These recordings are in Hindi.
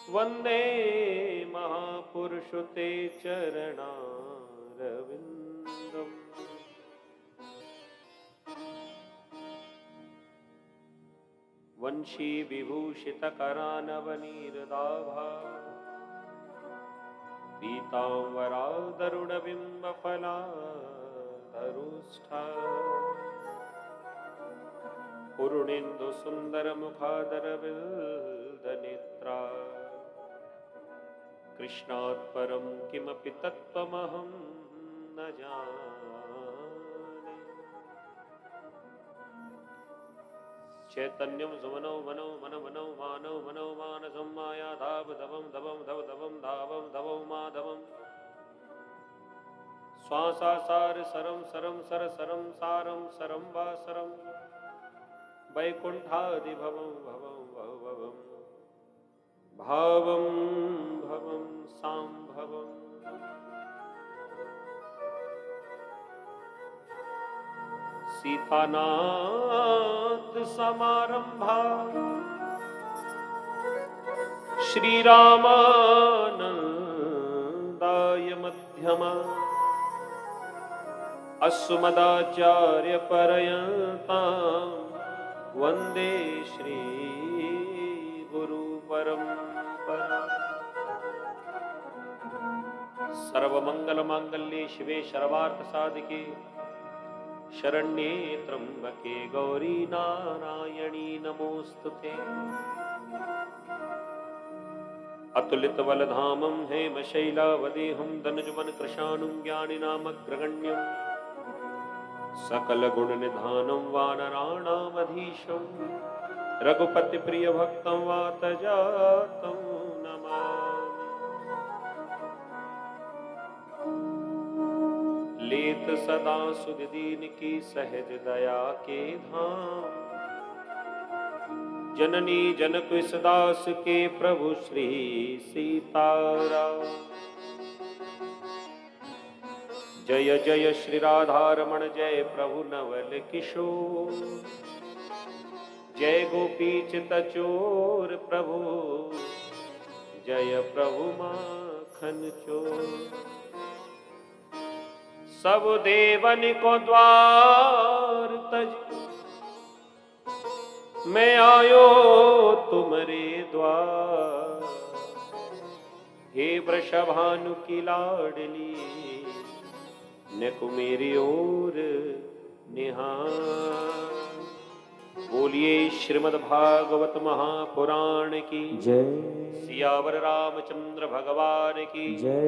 वंदे महापुरुष ते चरणारविंदम। वंशी विभूषित करानवनीरदाभा पीतांबरादरुणबिंब फलाधरुष्ठा पूर्णेन्दु सुंदर मुखादर विल्दनेत्रा कृष्णात् परं किमपि तत्त्वमहं न जाने। चैतन्यं सुमनो मनो मन मनो मानव मनो मानसं माया धाव धवं धवं धव धवं धावं धवं माधवं श्वासासार सरं सरं सर सरं सारं सरं वा सरं वैकुंठादिभवं भवं भवं भावं भवं सांभवम्। सीतानाथ समारंभा श्रीरामानंदाय मध्यमा अस्मदाचार्य पर्यन्तां वंदे श्री गुरु परंपरा। सर्वमंगल मांगल्ये शिवे सर्वार्थ साधिके शरण्ये त्र्यंबके गौरी नारायणी नमोस्तुते। अतुलित बलधामं हेमशैलावदेहं दनुजवन कृशानुं ज्ञानिनामग्रगण्यं सकल गुण निधानं वानराणामधीशं रघुपति प्रिय भक्तं वातजातं नमामि। लेत सदा सुध दीन की सहज दया के धाम जननी जनक दास के प्रभु श्री सीताराम। जय जय श्री राधारमण जय प्रभु नवल किशोर जय गोपी चित चोर प्रभु जय प्रभु माखन चोर। सब देवन को द्वार तज मैं आयो तुम्हारे द्वार। हे वृषभानु की लाडली नेको मेरी ओर निहार। बोलिए श्रीमद् भागवत महापुराण की जय। सियावर रामचंद्र भगवान की जय।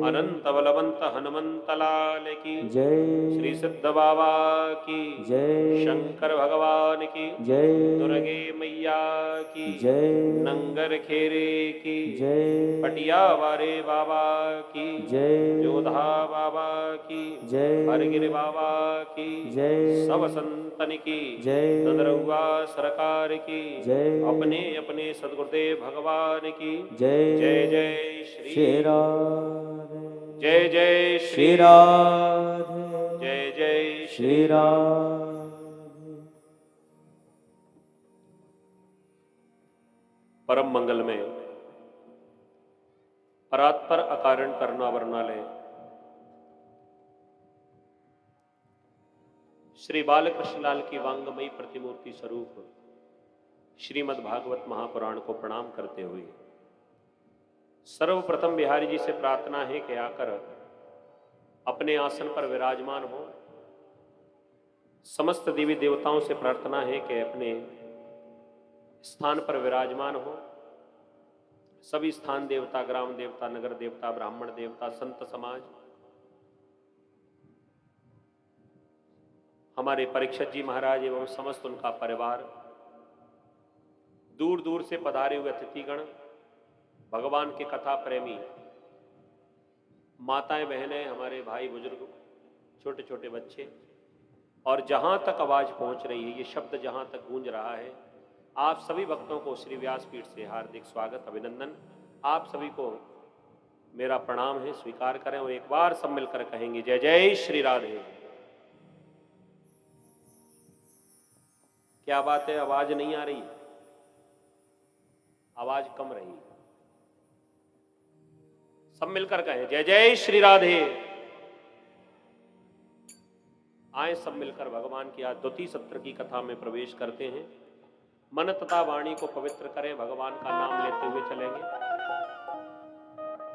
अनंत बलवंत हनुमंत लाल की जय। श्री सिद्ध बाबा की जय। शंकर भगवान की जय। दुर्गे मैया की जय। नंगर खेरे की जय। पटिया वारे बाबा की जय। जोधा बाबा की जय। हरगिर बाबा की जय। सब संतन की जय। ददरुआ सरकार की जय। अपने अपने सदगुरुदेव भगवान की जय। जय जय श्री राधे। जय जय श्री राधे। जय जय श्री राधे। परम मंगल में परात्पर अकारण करना वर्णालय श्री बालकृष्ण लाल की वांगमयी प्रतिमूर्ति स्वरूप श्रीमद् भागवत महापुराण को प्रणाम करते हुए सर्वप्रथम बिहारी जी से प्रार्थना है कि आकर अपने आसन पर विराजमान हो। समस्त देवी देवताओं से प्रार्थना है कि अपने स्थान पर विराजमान हो। सभी स्थान देवता, ग्राम देवता, नगर देवता, ब्राह्मण देवता, संत समाज, हमारे परीक्षित जी महाराज एवं समस्त उनका परिवार, दूर दूर से पधारे हुए अतिथिगण, भगवान के कथा प्रेमी माताएं बहनें, हमारे भाई बुजुर्ग, छोटे छोटे बच्चे, और जहां तक आवाज पहुंच रही है, ये शब्द जहां तक गूंज रहा है, आप सभी भक्तों को श्री व्यासपीठ से हार्दिक स्वागत, अभिनंदन। आप सभी को मेरा प्रणाम है, स्वीकार करें और एक बार सब मिलकर कहेंगे जय जय श्री राधे। क्या बात है, आवाज नहीं आ रही, आवाज कम रही। सब मिलकर कहें जय जय श्री राधे। आए सब मिलकर भगवान की आज द्वितीय सत्र की कथा में प्रवेश करते हैं। मन तथा वाणी को पवित्र करें, भगवान का नाम लेते हुए चलेंगे।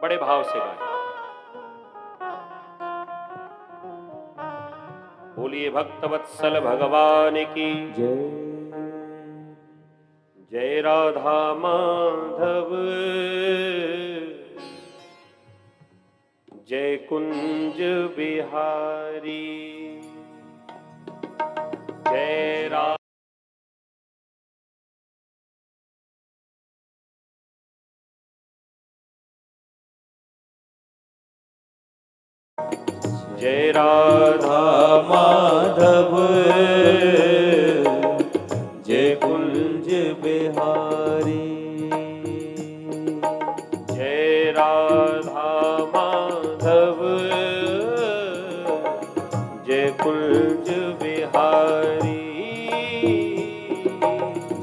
बड़े भाव से गाएं। बोलिए भक्तवत्सल भगवान की जय। जय राधा माधव जय कुंज बिहारी जय राधा। जय राधा माधव जय कुंज बिहारी जय राधा माधव जय कुंज बिहारी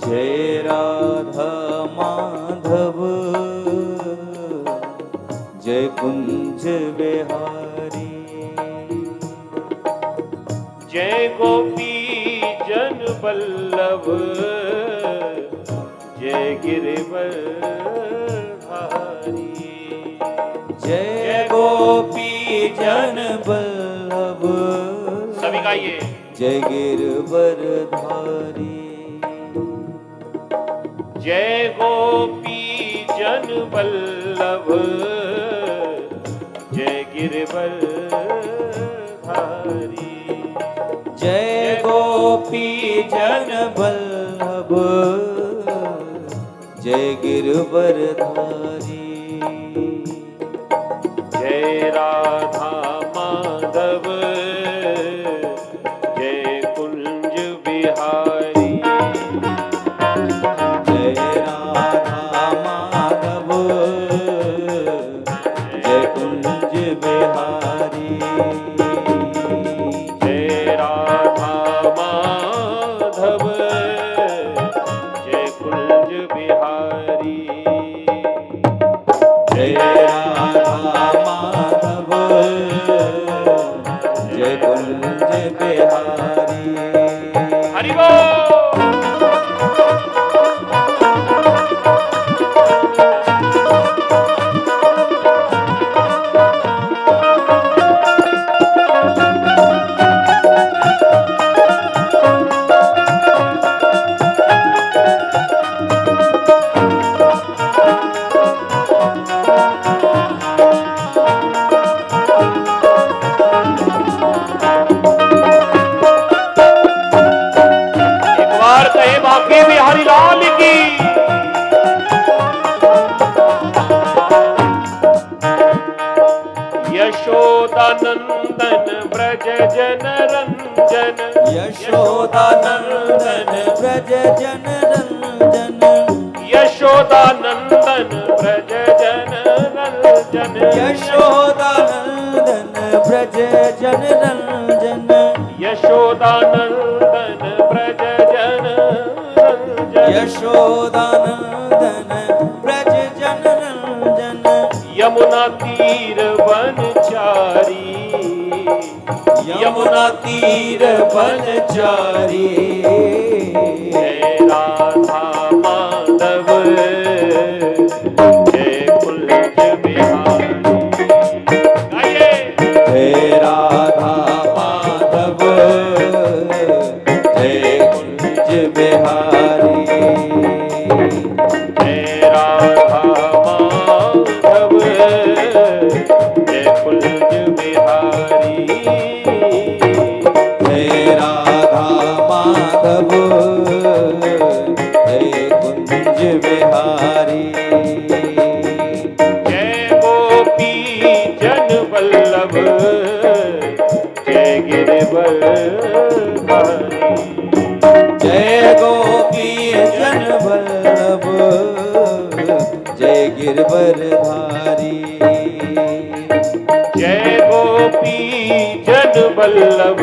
जय राधा माधव जय कुंज बिहारी जय गोपी जन बल्लभ जय गिरिवर धारी जय गोपी जन बल्लभ सभी गाइए जय गिरवर धारी जय गोपी जन बल्लभ जय गिरिवर धारी जय गोपी जन बल्लभ जय गिरवर धारी जय राधा माधव जय कुंज बिहारी जय राधा माधव जय कुंज बिहारी जय राधा माधव जय कुंज बिहारी जय राधा माधव जय कुंज बिहारी हरि बोल। बिहारी लाल की यशोदानंदन ब्रज जन रंजन यशोदानंदन ब्रज जन रंजन यशोदानंदन ब्रज जन रंजन यशोदानंदन ब्रज जन रंजन यशोदानंदन ब्रज जन यशोदानंदन ब्रज जन रंजन यमुना तीर वनचारी यमुना तीर वनचारी जय राधा माधव जय कुंज बिहारी गाइए जय राधा माधव जय कुंज बिहारी जय राधा माधव जय कुंज बिहारी जय राधा माधव जय कुंज बिहारी जय गोपी जन बल्लभ जय गिरिवर धारी जय गोपी जन बल्लभ जय गिरवर धारी जय गोपी जन बल्लभ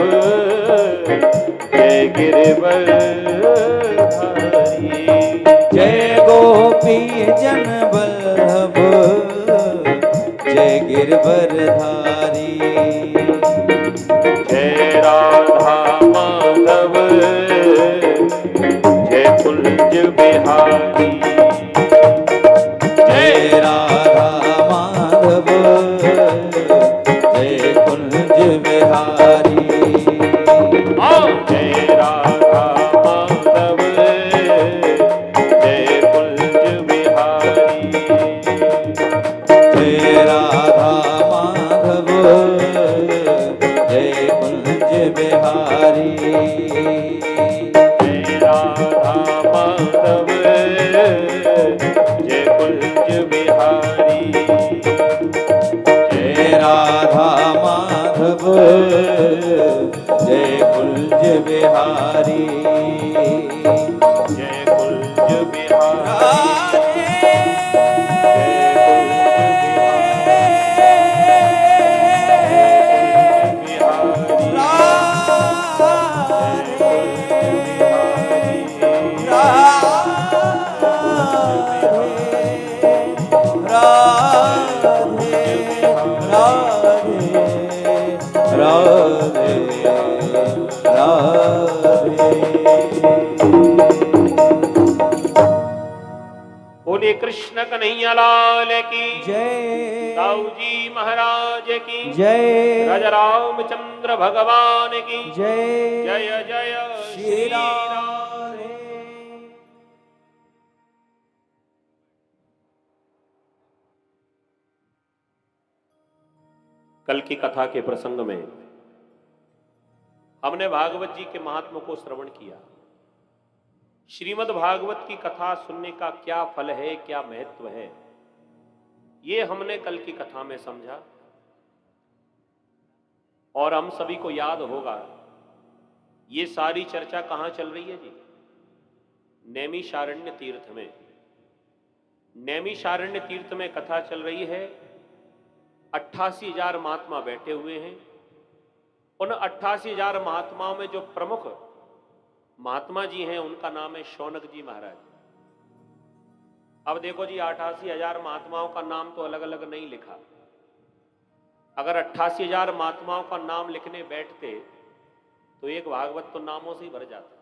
जय गिरिवर धारी जय गोपी जन बल्लभ जय गिरवरधारी। जय राधा माधव जय कुंज बिहारी। जय राधा माधव जय कुंज बिहारी। जय राधा माधव जय कुंज बिहारी। जय राधा माधव जय कुंज बिहारी। जय राधा माधव जय कुंज बिहारी। जय राधा माधव जय कुंज बिहारी। जय कुंज बिहारी। बोले कृष्ण कन्हैया लाल की जय। दाऊ जी महाराज की जय। राजा रामचंद्र भगवान की जय। जय जय श्री राम। कल की कथा के प्रसंग में हमने भागवत जी के महात्म को श्रवण किया। श्रीमद् भागवत की कथा सुनने का क्या फल है, क्या महत्व है, ये हमने कल की कथा में समझा। और हम सभी को याद होगा ये सारी चर्चा कहां चल रही है जी? नैमिषारण्य तीर्थ में। नैमिषारण्य तीर्थ में कथा चल रही है। 88,000 महात्मा बैठे हुए हैं। उन 88,000 महात्माओं में जो प्रमुख महात्मा जी हैं उनका नाम है शौनक जी महाराज। अब देखो जी 88,000 महात्माओं का नाम तो अलग अलग नहीं लिखा। अगर 88,000 महात्माओं का नाम लिखने बैठते तो एक भागवत तो नामों से ही भर जाता।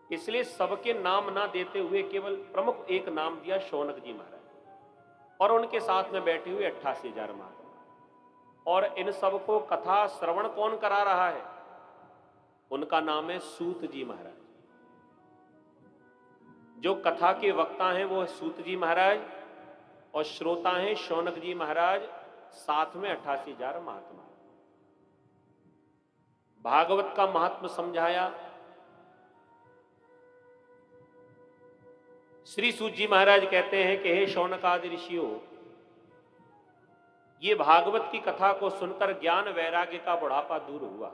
इसलिए सबके नाम ना देते हुए केवल प्रमुख एक नाम दिया, शौनक जी महाराज, और उनके साथ में बैठे हुए 88,000 महात्मा। और इन सबको कथा श्रवण कौन करा रहा है? उनका नाम है सूत जी महाराज। जो कथा के वक्ता हैं वो है सूत जी महाराज और श्रोता हैं शौनक जी महाराज, साथ में 88,000 महात्मा। भागवत का महात्म समझाया। श्री सूत जी महाराज कहते हैं कि हे शौनक आदि ऋषियों, ये भागवत की कथा को सुनकर ज्ञान वैराग्य का बुढ़ापा दूर हुआ।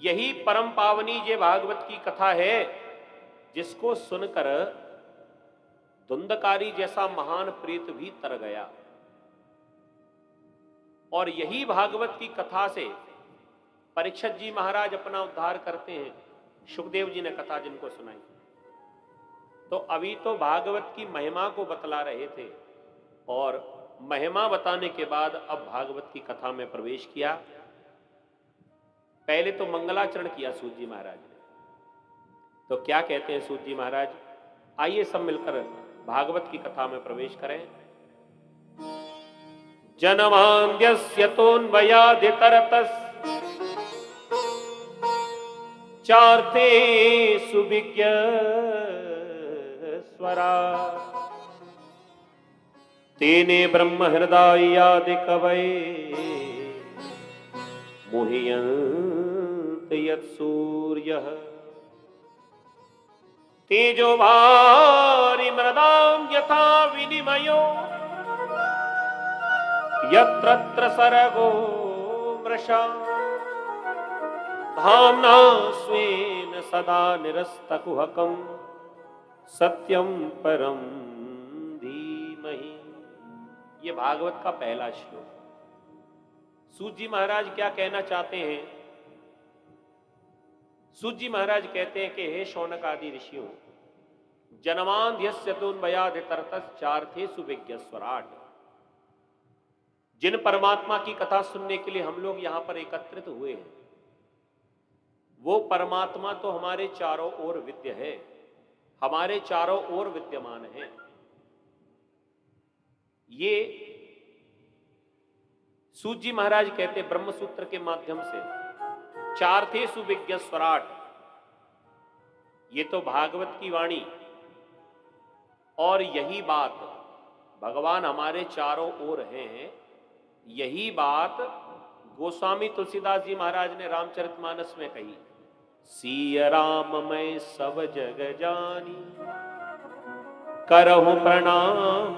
यही परम पावनी ये भागवत की कथा है जिसको सुनकर धुंधकारी जैसा महान प्रेत भी तर गया। और यही भागवत की कथा से परीक्षित जी महाराज अपना उद्धार करते हैं। सुखदेव जी ने कथा जिनको सुनाई। तो अभी तो भागवत की महिमा को बतला रहे थे और महिमा बताने के बाद अब भागवत की कथा में प्रवेश किया। पहले तो मंगलाचरण किया सूत जी महाराज ने। तो क्या कहते हैं सूत जी महाराज? आइए सब मिलकर भागवत की कथा में प्रवेश करें। जनमान्द्यस्य तोन्वयादितरतस् चार्थे सुविज्ञ स्वरा तेने ब्रह्म हृदयादि कवये मुह्यन्त यत्सूर्यः तेजो भारि मृदां यथा विनिमयो यत्र सर्गो मृषा धाम्ना स्वेन सदा निरस्तकुहकं सत्यं परम धीमहि। ये भागवत का पहला श्लोक। सूत जी महाराज क्या कहना चाहते हैं? सूत जी महाराज कहते हैं कि हे शौनक आदि ऋषियों, जनमांध्यस्य तून्मयाधितरतश्चार्थेषु विज्ञस्वराट। जिन परमात्मा की कथा सुनने के लिए हम लोग यहां पर एकत्रित हुए हैं, वो परमात्मा तो हमारे चारों ओर विद्य है, हमारे चारों ओर विद्यमान है। ये सूत जी महाराज कहते ब्रह्मसूत्र के माध्यम से चार्थेषु विज्ञ स्वराट। ये तो भागवत की वाणी, और यही बात भगवान हमारे चारों ओर हैं। यही बात गोस्वामी तुलसीदास जी महाराज ने रामचरितमानस में कही, सिय राम मैं सब जग जानी, करहु प्रणाम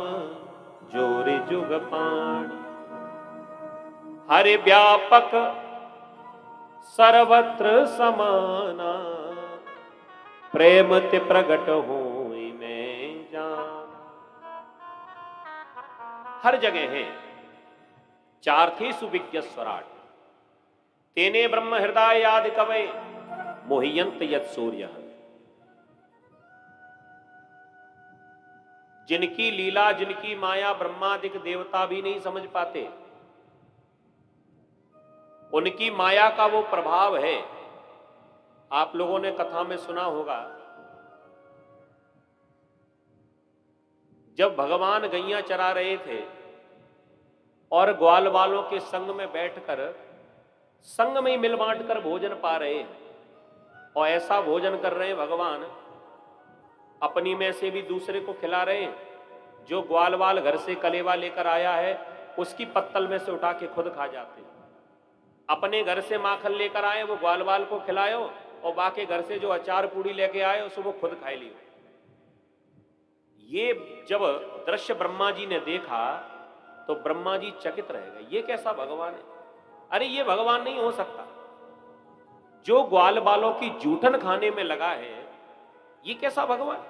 जोर जुग पाणी। हरि व्यापक सर्वत्र समाना, प्रेम ते प्रगट होई मैं जान। हर जगह है। चार्थेषु विज्ञ स्वराट, तेने ब्रह्म हृदय आदि कवये मोहियंत यत् सूर्य। जिनकी लीला, जिनकी माया ब्रह्मादिक देवता भी नहीं समझ पाते, उनकी माया का वो प्रभाव है। आप लोगों ने कथा में सुना होगा, जब भगवान गैया चरा रहे थे और ग्वाल वालों के संग में बैठकर संग में ही मिल बांट कर भोजन पा रहे हैं, और ऐसा भोजन कर रहे हैं भगवान, अपनी में से भी दूसरे को खिला रहे हैं। जो ग्वाल वाल घर से कलेवा लेकर आया है, उसकी पत्तल में से उठा के खुद खा जाते हैं। अपने घर से माखन लेकर आए, वो ग्वाल वाल को खिलायो, और बाकी घर से जो अचार पूड़ी लेके आए उसे वो खुद खाए लियो। ये जब दृश्य ब्रह्मा जी ने देखा तो ब्रह्मा जी चकित रह गए, ये कैसा भगवान है? अरे ये भगवान नहीं हो सकता, जो ग्वाल बालों की जूठन खाने में लगा है, ये कैसा भगवान?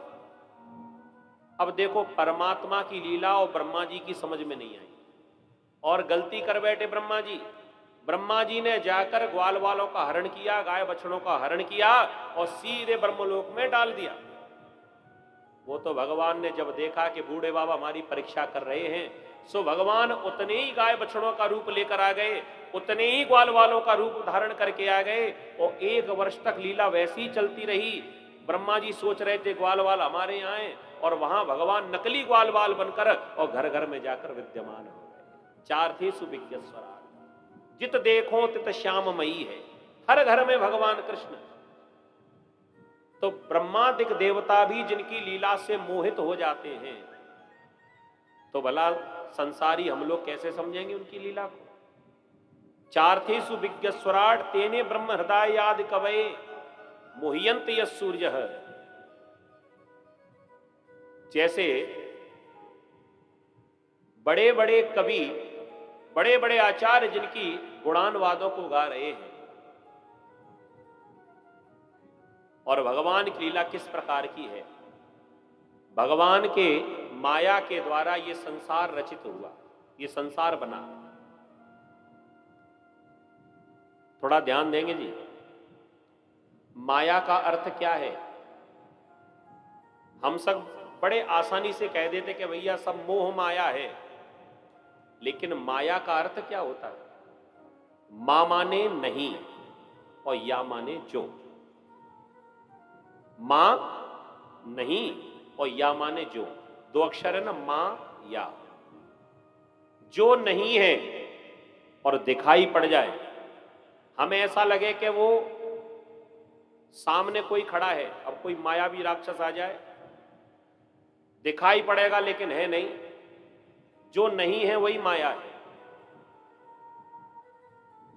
अब देखो, परमात्मा की लीला और ब्रह्मा जी की समझ में नहीं आई, और गलती कर बैठे ब्रह्मा जी। ब्रह्मा जी ने जाकर ग्वाल वालों का हरण किया, गाय बछड़ों का हरण किया, और सीधे ब्रह्मलोक में डाल दिया। वो तो भगवान ने जब देखा कि बूढ़े बाबा हमारी परीक्षा कर रहे हैं, सो भगवान उतने ही गाय बछड़ों का रूप लेकर आ गए, उतने ही ग्वाल वालों का रूप धारण करके आ गए, और 1 वर्ष तक लीला वैसी ही चलती रही। ब्रह्मा जी सोच रहे थे ग्वाल वाल हमारे यहाँ आए, और वहां भगवान नकली ग्वाल वाल बनकर और घर घर में जाकर विद्यमान हो गए। चार्थेषु विज्ञ स्वराट, जित देखो तित श्याममयी है, हर घर में भगवान कृष्ण। तो ब्रह्मादिक देवता भी जिनकी लीला से मोहित हो जाते हैं, तो भला संसारी हम लोग कैसे समझेंगे उनकी लीला को? चार्थेषु विज्ञ स्वराट, तेने ब्रह्म हृदय आदि कवये मोहियंत यत् सूर्य। जैसे बड़े बड़े कवि, बड़े बड़े आचार्य जिनकी गुणानुवादों को गा रहे हैं, और भगवान की लीला किस प्रकार की है। भगवान के माया के द्वारा ये संसार रचित हुआ, ये संसार बना। थोड़ा ध्यान देंगे जी। माया का अर्थ क्या है? हम सब बड़े आसानी से कह देते कि भैया सब मोह माया है, लेकिन माया का अर्थ क्या होता है? मां माने नहीं और या माने जो। मां नहीं और या माने जो, 2 अक्षर है ना, मां या। जो नहीं है और दिखाई पड़ जाए, हमें ऐसा लगे कि वो सामने कोई खड़ा है, अब कोई मायावी राक्षस आ जाए, दिखाई पड़ेगा लेकिन है नहीं, जो नहीं है वही माया है।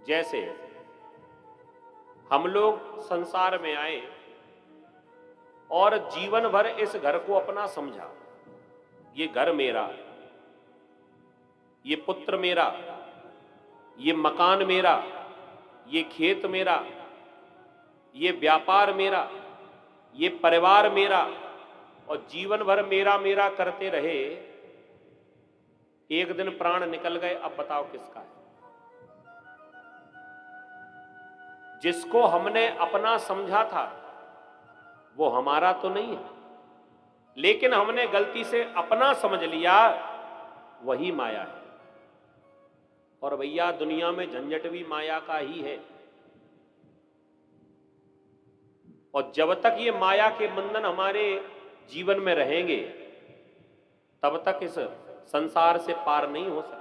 जैसे हम लोग संसार में आए और जीवन भर इस घर को अपना समझा, ये घर मेरा, ये पुत्र मेरा, ये मकान मेरा, ये खेत मेरा, ये व्यापार मेरा, ये परिवार मेरा, और जीवन भर मेरा मेरा करते रहे। एक दिन प्राण निकल गए, अब बताओ किसका है? जिसको हमने अपना समझा था वो हमारा तो नहीं है, लेकिन हमने गलती से अपना समझ लिया, वही माया है। और भैया दुनिया में झंझट भी माया का ही है। और जब तक ये माया के बंधन हमारे जीवन में रहेंगे, तब तक इस संसार से पार नहीं हो सकते।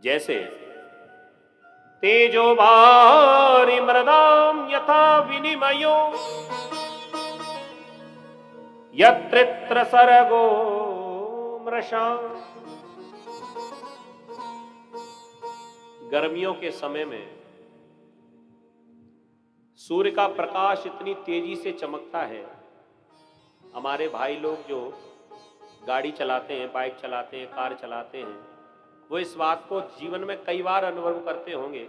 जैसे तेजो भारी मृदाम यथा विनिमयो यत्रित्र सर्गो मृषा। गर्मियों के समय में सूर्य का प्रकाश इतनी तेजी से चमकता है, हमारे भाई लोग जो गाड़ी चलाते हैं, बाइक चलाते हैं, कार चलाते हैं, वो इस बात को जीवन में कई बार अनुभव करते होंगे।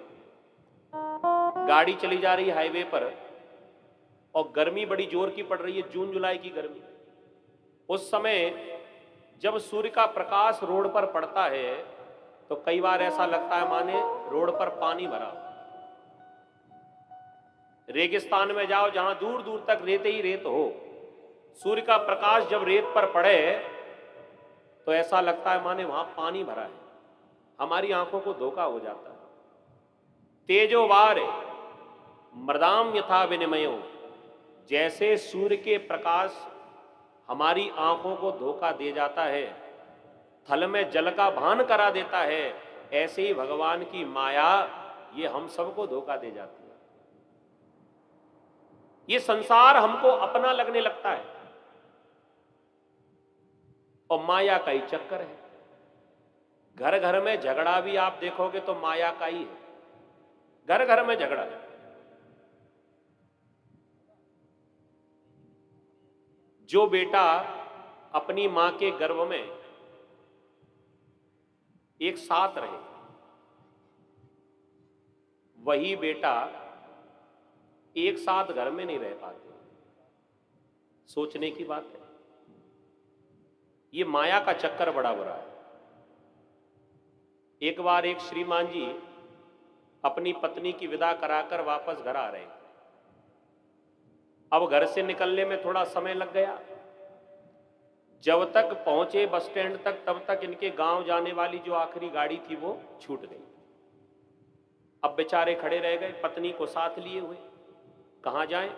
गाड़ी चली जा रही है हाईवे पर और गर्मी बड़ी जोर की पड़ रही है, जून जुलाई की गर्मी। उस समय जब सूर्य का प्रकाश रोड पर पड़ता है तो कई बार ऐसा लगता है माने रोड पर पानी भरा। रेगिस्तान में जाओ, जहां दूर दूर तक रेत ही रेत हो, सूर्य का प्रकाश जब रेत पर पड़े तो ऐसा लगता है माने वहां पानी भरा है। हमारी आंखों को धोखा हो जाता है। तेजो वार मृदाम यथा विनिमयो, जैसे सूर्य के प्रकाश हमारी आंखों को धोखा दे जाता है, थल में जल का भान करा देता है, ऐसे ही भगवान की माया ये हम सबको धोखा दे जाती है। ये संसार हमको अपना लगने लगता है और माया का ही चक्कर है। घर घर में झगड़ा भी आप देखोगे तो माया का ही है। घर घर में झगड़ा। जो बेटा अपनी मां के गर्भ में एक साथ रहे, वही बेटा एक साथ घर में नहीं रह पाते। सोचने की बात है। ये माया का चक्कर बड़ा बुरा है। एक बार एक श्रीमान जी अपनी पत्नी की विदा कराकर वापस घर आ रहे थे। अब घर से निकलने में थोड़ा समय लग गया। जब तक पहुंचे बस स्टैंड तक, तब तक इनके गांव जाने वाली जो आखिरी गाड़ी थी वो छूट गई। अब बेचारे खड़े रह गए, पत्नी को साथ लिए हुए। कहां जाएं?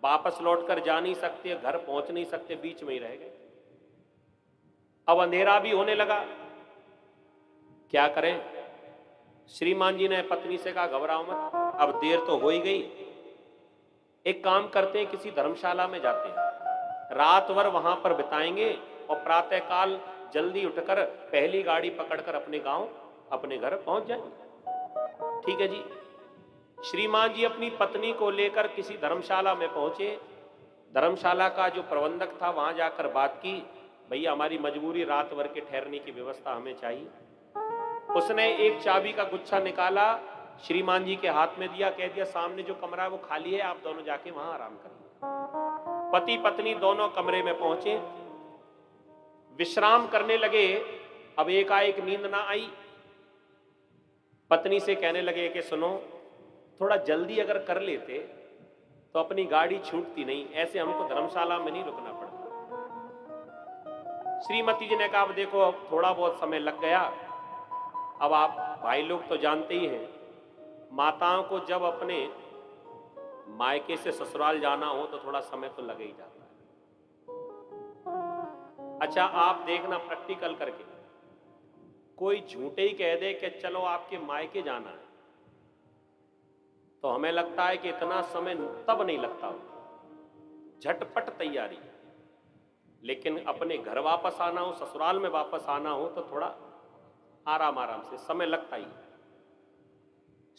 वापस लौटकर जा नहीं सकते, घर पहुंच नहीं सकते, बीच में ही रह गए। अब अंधेरा भी होने लगा, क्या करें? श्रीमान जी ने पत्नी से कहा, घबराओ मत, अब देर तो हो ही गई, एक काम करते हैं, किसी धर्मशाला में जाते हैं, रात भर वहां पर बिताएंगे और प्रातःकाल जल्दी उठकर पहली गाड़ी पकड़कर अपने गांव, अपने घर पहुंच जाएंगे। ठीक है जी। श्रीमान जी अपनी पत्नी को लेकर किसी धर्मशाला में पहुंचे। धर्मशाला का जो प्रबंधक था वहां जाकर बात की, भैया हमारी मजबूरी, रात भर के ठहरने की व्यवस्था हमें चाहिए। उसने एक चाबी का गुच्छा निकाला, श्रीमान जी के हाथ में दिया, कह दिया सामने जो कमरा है वो खाली है, आप दोनों जाके वहां आराम करिए। पति पत्नी दोनों कमरे में पहुंचे, विश्राम करने लगे। अब एकाएक नींद ना आई। पत्नी से कहने लगे कि सुनो, थोड़ा जल्दी अगर कर लेते तो अपनी गाड़ी छूटती नहीं, ऐसे हमको धर्मशाला में नहीं रुकना पड़ता। श्रीमती जी ने कहा, अब देखो अब थोड़ा बहुत समय लग गया, अब आप भाई लोग तो जानते ही हैं, माताओं को जब अपने मायके से ससुराल जाना हो तो थोड़ा समय तो लगे ही जाता है। अच्छा आप देखना प्रैक्टिकल करके, कोई झूठे ही कह दे कि चलो आपके मायके जाना है, तो हमें लगता है कि इतना समय तब नहीं लगता, झटपट तैयारी। लेकिन अपने घर वापस आना हो, ससुराल में वापस आना हो तो थोड़ा आराम आराम से समय लगता ही।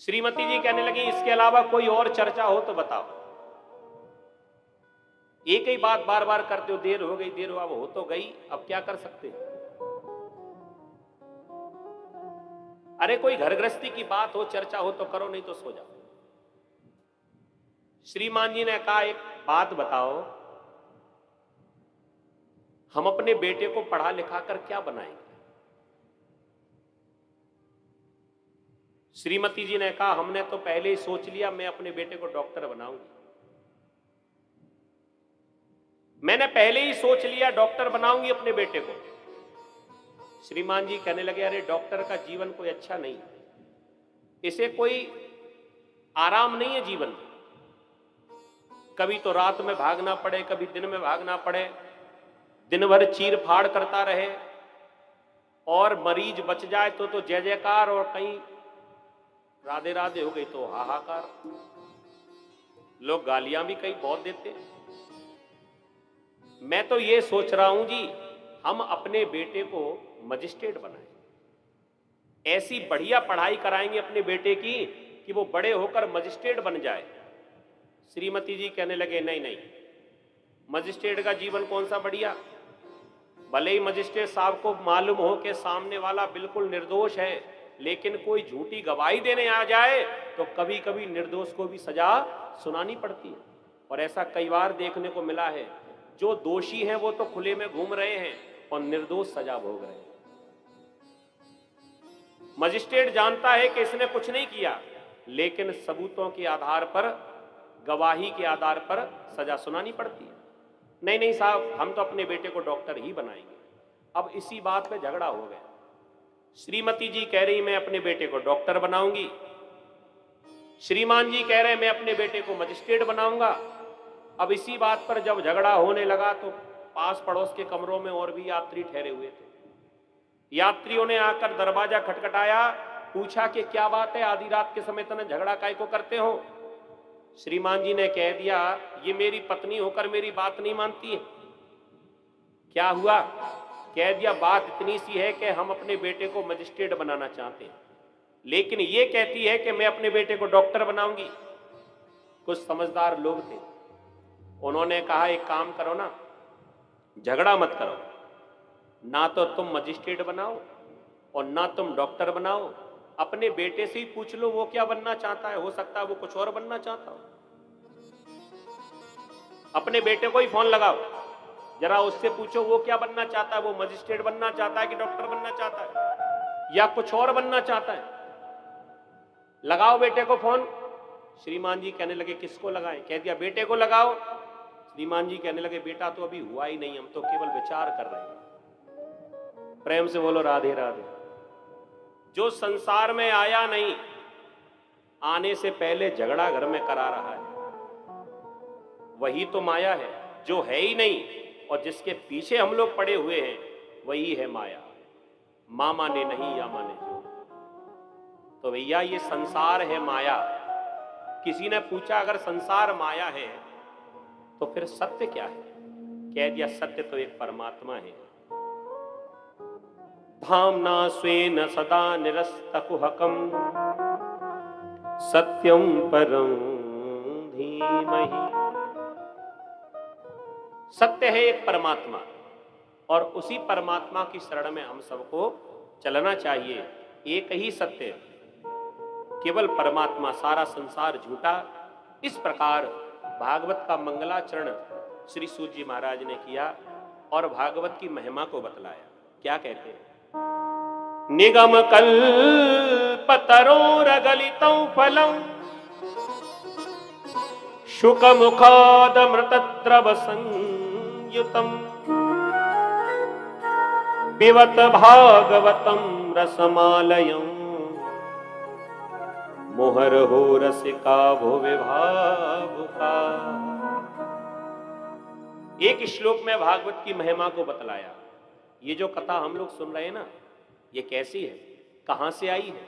श्रीमती जी कहने लगी, इसके अलावा कोई और चर्चा हो तो बताओ। एक ही बात बार बार करते हो, देर हो गई, देर हुआ, वो हो तो गई, अब क्या कर सकते हैं? अरे कोई घर गृहस्थी की बात हो, चर्चा हो तो करो, नहीं तो सो जाओ। श्रीमान जी ने कहा, एक बात बताओ, हम अपने बेटे को पढ़ा लिखा कर क्या बनाएंगे? श्रीमती जी ने कहा, हमने तो पहले ही सोच लिया, मैं अपने बेटे को डॉक्टर बनाऊंगी। मैंने पहले ही सोच लिया डॉक्टर बनाऊंगी अपने बेटे को। श्रीमान जी कहने लगे, अरे डॉक्टर का जीवन कोई अच्छा नहीं, इसे कोई आराम नहीं है जीवन में। कभी तो रात में भागना पड़े, कभी दिन में भागना पड़े, दिन भर चीर फाड़ करता रहे, और मरीज बच जाए तो जय जयकार, और कहीं राधे राधे हो गई तो हाहाकार। लोग गालियां भी कई बहुत देते हैं। मैं तो ये सोच रहा हूं जी, हम अपने बेटे को मजिस्ट्रेट बनाएं, ऐसी बढ़िया पढ़ाई कराएंगे अपने बेटे की कि वो बड़े होकर मजिस्ट्रेट बन जाए। श्रीमती जी कहने लगे, नहीं नहीं, मजिस्ट्रेट का जीवन कौन सा बढ़िया। भले ही मजिस्ट्रेट साहब को मालूम हो कि सामने वाला बिल्कुल निर्दोष है, लेकिन कोई झूठी गवाही देने आ जाए तो कभी कभी निर्दोष को भी सजा सुनानी पड़ती है। और ऐसा कई बार देखने को मिला है, जो दोषी हैं वो तो खुले में घूम रहे हैं और निर्दोष सजा भोग रहे हैं। मजिस्ट्रेट जानता है कि इसने कुछ नहीं किया, लेकिन सबूतों के आधार पर, गवाही के आधार पर सजा सुनानी पड़ती है। नहीं नहीं साहब, हम तो अपने बेटे को डॉक्टर ही बनाएंगे। अब इसी बात पे झगड़ा हो गया। श्रीमती जी कह रही मैं अपने बेटे को डॉक्टर बनाऊंगी, श्रीमान जी कह रहे मैं अपने बेटे को मजिस्ट्रेट बनाऊंगा। अब इसी बात पर जब झगड़ा होने लगा तो पास पड़ोस के कमरों में और भी यात्री ठहरे हुए थे। यात्रियों ने आकर दरवाजा खटखटाया, पूछा कि क्या बात है, आधी रात के समय तक झगड़ा काय को करते हो। श्रीमान जी ने कह दिया, ये मेरी पत्नी होकर मेरी बात नहीं मानती है। क्या हुआ? कह दिया, बात इतनी सी है कि हम अपने बेटे को मजिस्ट्रेट बनाना चाहते हैं, लेकिन ये कहती है कि मैं अपने बेटे को डॉक्टर बनाऊंगी। कुछ समझदार लोग थे, उन्होंने कहा एक काम करो ना, झगड़ा मत करो, ना तो तुम मजिस्ट्रेट बनाओ और ना तुम डॉक्टर बनाओ, अपने बेटे से ही पूछ लो वो क्या बनना चाहता है, हो सकता है वो कुछ और बनना चाहता हो। अपने बेटे को ही फोन लगाओ, जरा उससे पूछो वो क्या बनना चाहता है, वो मजिस्ट्रेट बनना चाहता है कि डॉक्टर बनना चाहता है या कुछ और बनना चाहता है। लगाओ बेटे को फोन। श्रीमान जी कहने लगे किसको लगाएं? कह दिया बेटे को लगाओ। श्रीमान जी कहने लगे बेटा तो अभी हुआ ही नहीं, हम तो केवल विचार कर रहे हैं। प्रेम से बोलो राधे राधे। जो संसार में आया नहीं, आने से पहले झगड़ा घर में करा रहा है, वही तो माया है। जो है ही नहीं और जिसके पीछे हम लोग पड़े हुए हैं, वही है माया। माँ माने नहीं या माने जो। तो भैया ये संसार है माया। किसी ने पूछा अगर संसार माया है तो फिर सत्य क्या है? कह दिया सत्य तो एक परमात्मा है। धामना स्वेन सदा निरस्तकुहकम सत्यम परम धीमहि। सत्य है एक परमात्मा, और उसी परमात्मा की शरण में हम सबको चलना चाहिए। एक ही सत्य, केवल परमात्मा, सारा संसार झूठा। इस प्रकार भागवत का मंगलाचरण श्री सूत जी महाराज ने किया और भागवत की महिमा को बतलाया। क्या कहते हैं? निगम कल्पतरोरगलितं फलं शुक मुखादमृतद्रव संयुतं पिबत भागवतं रसमालयं मुहुर्हो रसिका भुवि भावुका। एक श्लोक में भागवत की महिमा को बतलाया। ये जो कथा हम लोग सुन रहे हैं ना, ये कैसी है, कहां से आई है,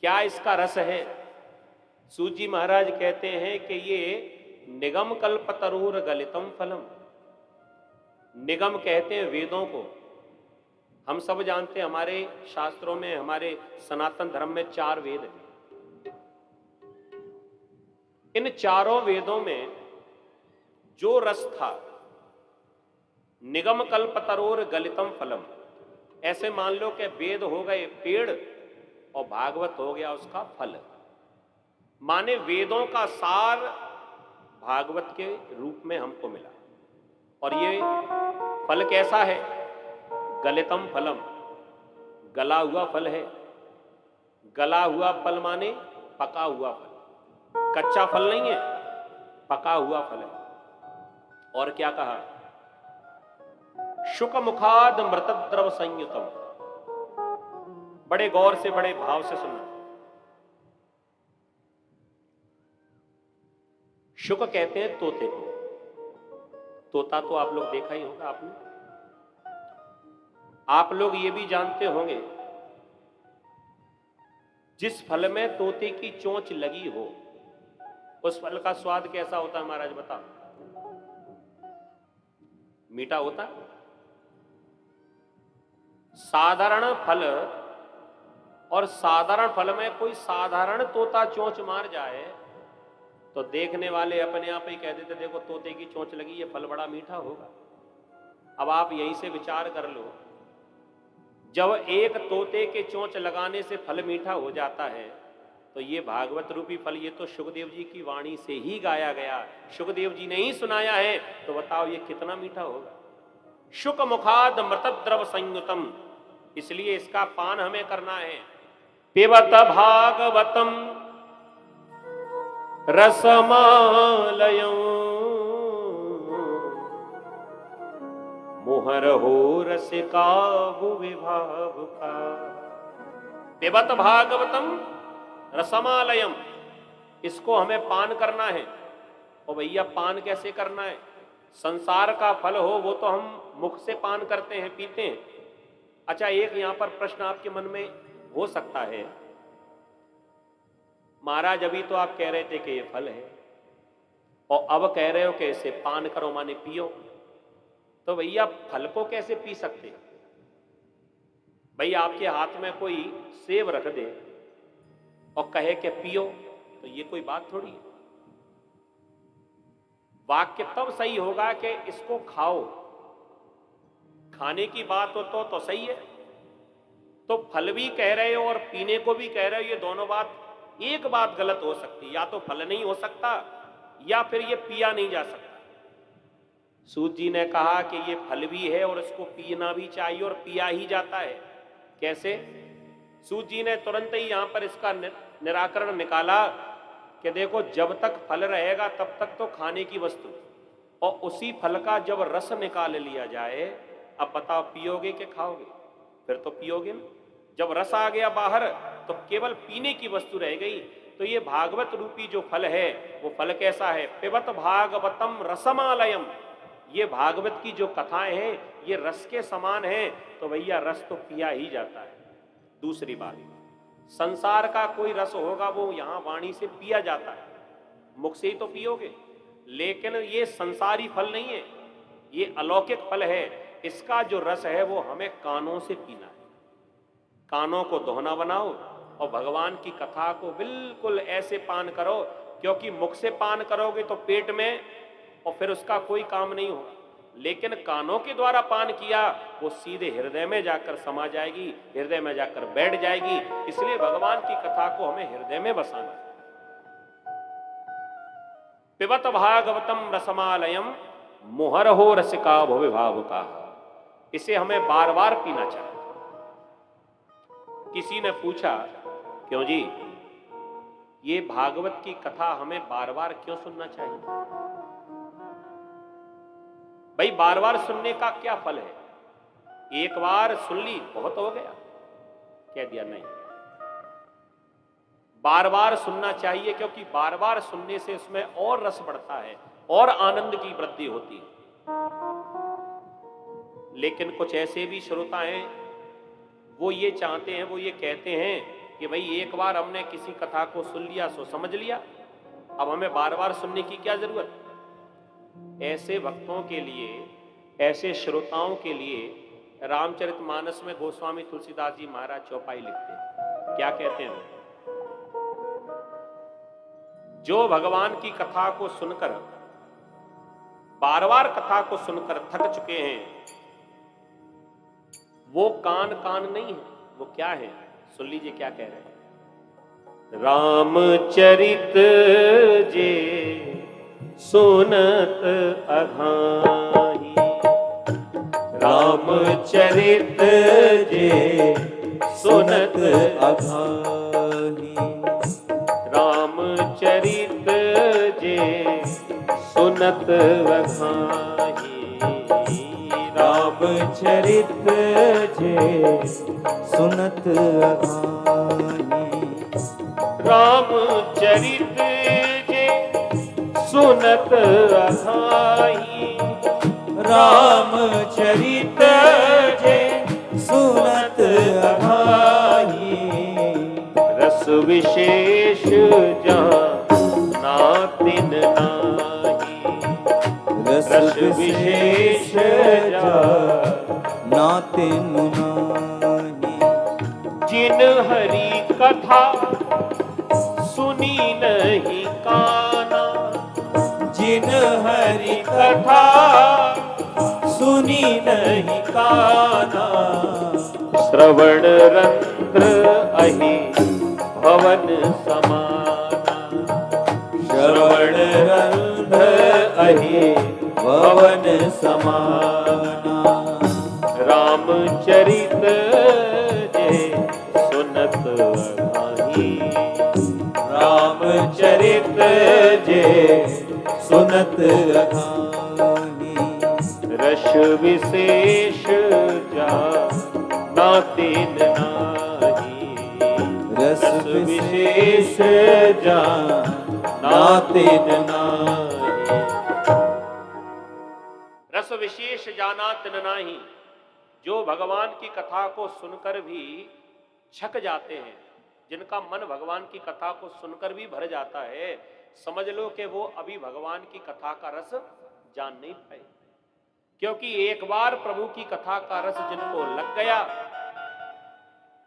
क्या इसका रस है? सूत जी महाराज कहते हैं कि ये निगम कल्पतरुर गलितम फलम। निगम कहते हैं वेदों को। हम सब जानते हैं, हमारे शास्त्रों में, हमारे सनातन धर्म में 4 वेद हैं। इन चारों वेदों में जो रस था, निगम कल्पतरोर गलितम फलम, ऐसे मान लो कि वेद हो गए पेड़ और भागवत हो गया उसका फल। माने वेदों का सार भागवत के रूप में हमको मिला। और ये फल कैसा है? गलितम फलम, गला हुआ फल है। गला हुआ फल माने पका हुआ फल, कच्चा फल नहीं है, पका हुआ फल है। और क्या कहा? शुक मुखाद मृतद्रव संयुतम। बड़े गौर से, बड़े भाव से सुनना। शुक कहते हैं तोते को। तोता तो आप लोग देखा ही होगा आपने। आप लोग ये भी जानते होंगे, जिस फल में तोते की चोंच लगी हो उस फल का स्वाद कैसा होता है महाराज बताओ? मीठा होता? साधारण फल, और साधारण फल में कोई साधारण तोता चोंच मार जाए तो देखने वाले अपने आप ही कह देते देखो तोते की चोंच लगी, ये फल बड़ा मीठा होगा। अब आप यहीं से विचार कर लो, जब एक तोते के चोंच लगाने से फल मीठा हो जाता है तो ये भागवत रूपी फल, ये तो सुखदेव जी की वाणी से ही गाया गया, सुखदेव जी ने ही सुनाया है, तो बताओ ये कितना मीठा होगा। शुक मुखाद मृतद्रव संयुतम, इसलिए इसका पान हमें करना है। पिबत भागवतम रसमालयं मुहरहो रसिका विभावुका। पिबत भागवतम रसमालयम, इसको हमें पान करना है। और भैया पान कैसे करना है? संसार का फल हो वो तो हम मुख से पान करते हैं, पीते हैं। अच्छा, एक यहां पर प्रश्न आपके मन में हो सकता है, महाराज अभी तो आप कह रहे थे कि ये फल है और अब कह रहे हो कि इसे पान करो माने पियो, तो भैया फल को कैसे पी सकते? भाई आपके हाथ में कोई सेब रख दे और कहे कि पियो, तो ये कोई बात थोड़ी है। वाक्य तब सही होगा कि इसको खाओ, खाने की बात हो तो सही है। तो फल भी कह रहे हो और पीने को भी कह रहे हो, ये दोनों बात, एक बात गलत हो सकती है, या तो फल नहीं हो सकता या फिर ये पिया नहीं जा सकता। सूत जी ने कहा कि ये फल भी है और इसको पीना भी चाहिए और पिया ही जाता है। कैसे? सूत जी ने तुरंत ही यहां पर इसका निराकरण निकाला कि देखो जब तक फल रहेगा तब तक तो खाने की वस्तु, और उसी फल का जब रस निकाल लिया जाए, अब बताओ पियोगे कि खाओगे? फिर तो पियोगे ना। जब रस आ गया बाहर तो केवल पीने की वस्तु रह गई। तो ये भागवत रूपी जो फल है वो फल कैसा है? पिबत भागवतम रसमालयम, ये भागवत की जो कथाएं हैं ये रस के समान है, तो भैया रस तो पिया ही जाता है। दूसरी बात, संसार का कोई रस होगा वो यहां वाणी से पिया जाता है, मुख से ही तो पियोगे, लेकिन ये संसारी फल नहीं है, ये अलौकिक फल है। इसका जो रस है वो हमें कानों से पीना है। कानों को दोहना बनाओ और भगवान की कथा को बिल्कुल ऐसे पान करो, क्योंकि मुख से पान करोगे तो पेट में और फिर उसका कोई काम नहीं होगा, लेकिन कानों के द्वारा पान किया वो सीधे हृदय में जाकर समा जाएगी, हृदय में जाकर बैठ जाएगी। इसलिए भगवान की कथा को हमें हृदय में बसाना है। पिबत भागवतम रसमालयम मुहरहो रसिका भविभावुका, इसे हमें बार बार पीना चाहिए। किसी ने पूछा क्यों जी ये भागवत की कथा हमें बार बार क्यों सुनना चाहिए? भाई बार बार सुनने का क्या फल है? एक बार सुन ली बहुत हो गया, कह दिया नहीं, बार बार सुनना चाहिए, क्योंकि बार बार सुनने से उसमें और रस बढ़ता है और आनंद की वृद्धि होती है। लेकिन कुछ ऐसे भी श्रोता हैं वो ये चाहते हैं, वो ये कहते हैं कि भाई एक बार हमने किसी कथा को सुन लिया सो समझ लिया, अब हमें बार बार सुनने की क्या जरूरत? ऐसे भक्तों के लिए, ऐसे श्रोताओं के लिए रामचरितमानस में गोस्वामी तुलसीदास जी महाराज चौपाई लिखते हैं। क्या कहते हैं? जो भगवान की कथा को सुनकर, बार बार कथा को सुनकर थक चुके हैं, वो कान कान नहीं है, वो क्या है? सुन लीजिए क्या कह रहे हैं। रामचरित जे सुनत अघाही, रामचरित जे सुनत अघाही, रामचरित जे सुनत सुनत अघाही। रामचरित जे सुनत अघाही। रामचरित जे सुनत अघाही। रामचरित जे सुनत अघाही। रस विशेष जाना तिन नाही। रस विशेष जाना तिन नाही। जिन हरि कथा सुनी नहीं काना। जिन हरि कथा सुनी नहीं काना। श्रवण रंध्र अहि भवन समाना। श्रवण रंध्र अहि भवन समाना। रामचरित जे सुनत अघाही। रामचरित जे सुनत अघाही। रस विशेष जाना तिन नाही। रस विशेष जाना तिन नाही। रस विशेष जाना तिन नाही। जो भगवान की कथा को सुनकर भी छक जाते हैं, जिनका मन भगवान की कथा को सुनकर भी भर जाता है, समझ लो कि वो अभी भगवान की कथा का रस जान नहीं पाए। क्योंकि एक बार प्रभु की कथा का रस जिनको लग गया,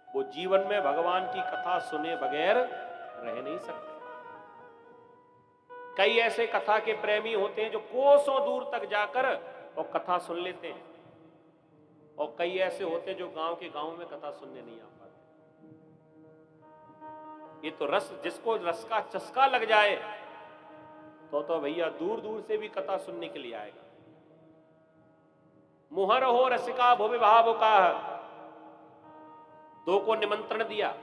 वो जीवन में भगवान की कथा सुने बगैर रह नहीं सकते। कई ऐसे कथा के प्रेमी होते हैं जो कोसों दूर तक जाकर और कथा सुन लेते हैं, और कई ऐसे होते हैं जो गांव के गांव में कथा सुनने नहीं आ पाते। ये तो रस, जिसको रस का चस्का लग जाए तो भैया दूर दूर से भी कथा सुनने के लिए आएगा। मुहर हो रसिका भुवि भावुका, दो को निमंत्रण दिया,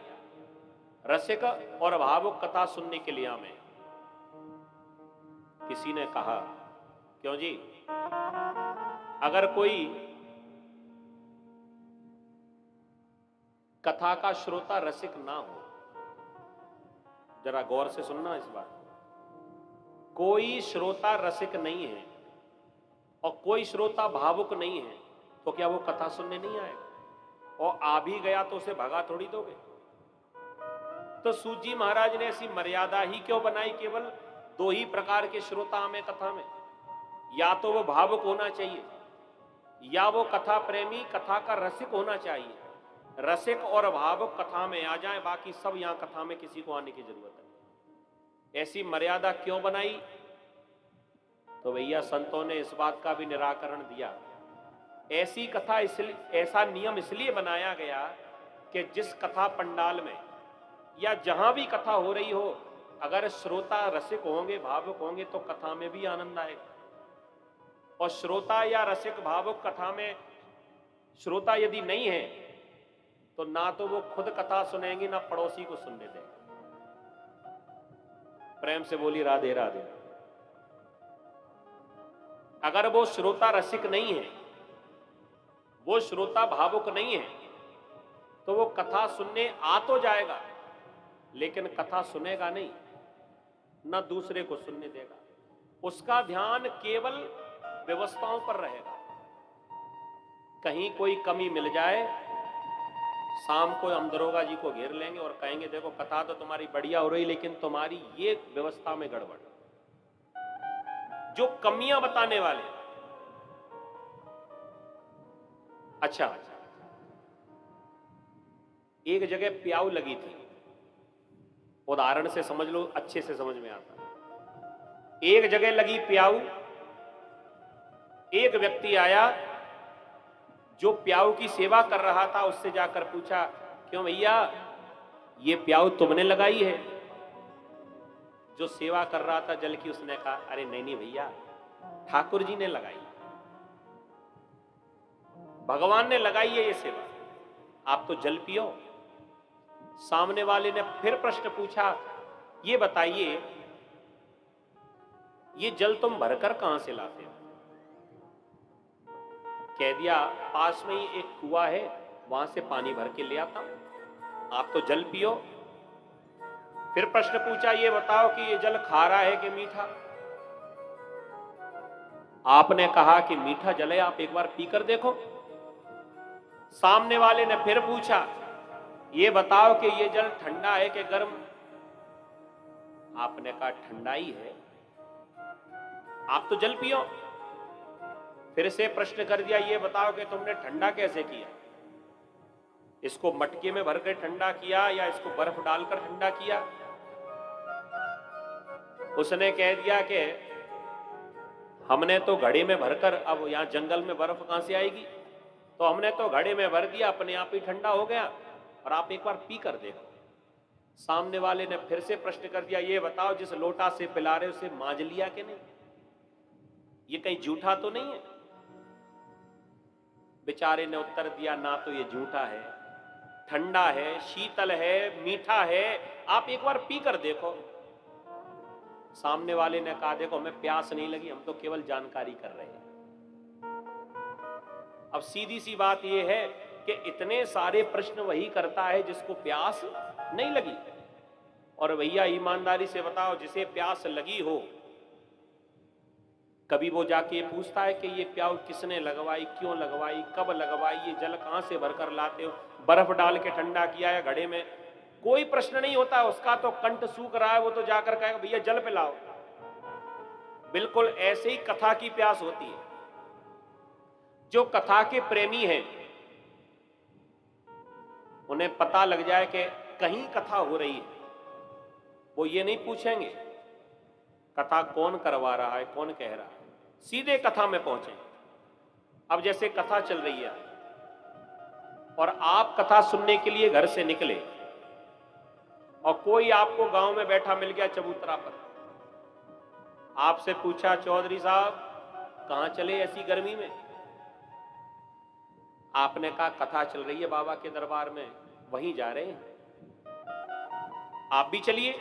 रसिक और भावुक कथा सुनने के लिए आवे। किसी ने कहा, क्यों जी, अगर कोई कथा का श्रोता रसिक ना हो, जरा गौर से सुनना इस बात, कोई श्रोता रसिक नहीं है और कोई श्रोता भावुक नहीं है, तो क्या वो कथा सुनने नहीं आएगा? और आ भी गया तो उसे भगा थोड़ी दोगे? तो सूत जी महाराज ने ऐसी मर्यादा ही क्यों बनाई? केवल दो ही प्रकार के श्रोता हमें कथा में, या तो वो भावुक होना चाहिए या वो कथा प्रेमी, कथा का रसिक होना चाहिए। रसिक और भावुक कथा में आ जाए, बाकी सब यहां कथा में किसी को आने की जरूरत है। ऐसी मर्यादा क्यों बनाई? तो भैया संतों ने इस बात का भी निराकरण दिया। ऐसी कथा इसलिए, ऐसा नियम इसलिए बनाया गया कि जिस कथा पंडाल में या जहां भी कथा हो रही हो, अगर श्रोता रसिक होंगे, भावुक होंगे, तो कथा में भी आनंद आएगा। और श्रोता या रसिक भावुक कथा में श्रोता यदि नहीं है, तो ना तो वो खुद कथा सुनेंगे, ना पड़ोसी को सुनने देंगे। प्रेम से बोली राधे राधे। अगर वो श्रोता रसिक नहीं है, वो श्रोता भावुक नहीं है, तो वो कथा सुनने आ तो जाएगा, लेकिन कथा सुनेगा नहीं, ना दूसरे को सुनने देगा। उसका ध्यान केवल व्यवस्थाओं पर रहेगा। कहीं कोई कमी मिल जाए, शाम को हम दरोगा जी को घेर लेंगे और कहेंगे, देखो कथा तो तुम्हारी बढ़िया हो रही, लेकिन तुम्हारी ये व्यवस्था में गड़बड़। जो कमियां बताने वाले। अच्छा, एक जगह प्याऊ लगी थी, उदाहरण से समझ लो, अच्छे से समझ में आता। एक जगह लगी प्याऊ, एक व्यक्ति आया जो प्याऊ की सेवा कर रहा था, उससे जाकर पूछा, क्यों भैया ये प्याऊ तुमने लगाई है? जो सेवा कर रहा था जल की, उसने कहा, अरे नहीं नहीं भैया, ठाकुर जी ने लगाई, भगवान ने लगाई है ये सेवा, आप तो जल पियो। सामने वाले ने फिर प्रश्न पूछा, ये बताइए ये जल तुम भरकर कहां से लाते हो? कह दिया पास में ही एक कुआं है, वहां से पानी भर के ले आता हूं, आप तो जल पियो। फिर प्रश्न पूछा ये बताओ कि ये जल खारा है कि मीठा? आपने कहा कि मीठा जल है, आप एक बार पीकर देखो। सामने वाले ने फिर पूछा ये बताओ कि ये जल ठंडा है कि गर्म? आपने कहा ठंडा ही है, आप तो जल पियो। फिर से प्रश्न कर दिया ये बताओ कि तुमने ठंडा कैसे किया? इसको मटके में भरकर ठंडा किया या इसको बर्फ डालकर ठंडा किया? उसने कह दिया कि हमने तो घड़े में भरकर, अब यहां जंगल में बर्फ कहां से आएगी, तो हमने तो घड़े में भर दिया, अपने आप ही ठंडा हो गया, और आप एक बार पी कर देखो। सामने वाले ने फिर से प्रश्न कर दिया ये बताओ जिस लोटा से पिला रहे उसे मांज लिया कि नहीं? ये कहीं झूठा तो नहीं है? बेचारे ने उत्तर दिया ना तो ये झूठा है, ठंडा है, शीतल है, मीठा है, आप एक बार पी कर देखो। सामने वाले ने कहा देखो हमें प्यास नहीं लगी, हम तो केवल जानकारी कर रहे हैं। अब सीधी सी बात यह है कि इतने सारे प्रश्न वही करता है जिसको प्यास नहीं लगी। और भैया ईमानदारी से बताओ जिसे प्यास लगी हो, कभी वो जाके ये पूछता है कि ये प्याऊ किसने लगवाई, क्यों लगवाई, कब लगवाई, ये जल कहां से भरकर लाते हो, बर्फ डाल के ठंडा किया है घड़े में? कोई प्रश्न नहीं होता उसका। तो कंठ सूख रहा है, वो तो जाकर कहेगा भैया जल पिलाओ। बिल्कुल ऐसे ही कथा की प्यास होती है। जो कथा के प्रेमी हैं उन्हें पता लग जाए कि कहीं कथा हो रही है, वो ये नहीं पूछेंगे कथा कौन करवा रहा है, कौन कह रहा है, सीधे कथा में पहुंचे। अब जैसे कथा चल रही है और आप कथा सुनने के लिए घर से निकले और कोई आपको गांव में बैठा मिल गया चबूतरा पर, आपसे पूछा चौधरी साहब कहां चले ऐसी गर्मी में? आपने कहा कथा चल रही है बाबा के दरबार में, वहीं जा रहे हैं, आप भी चलिए।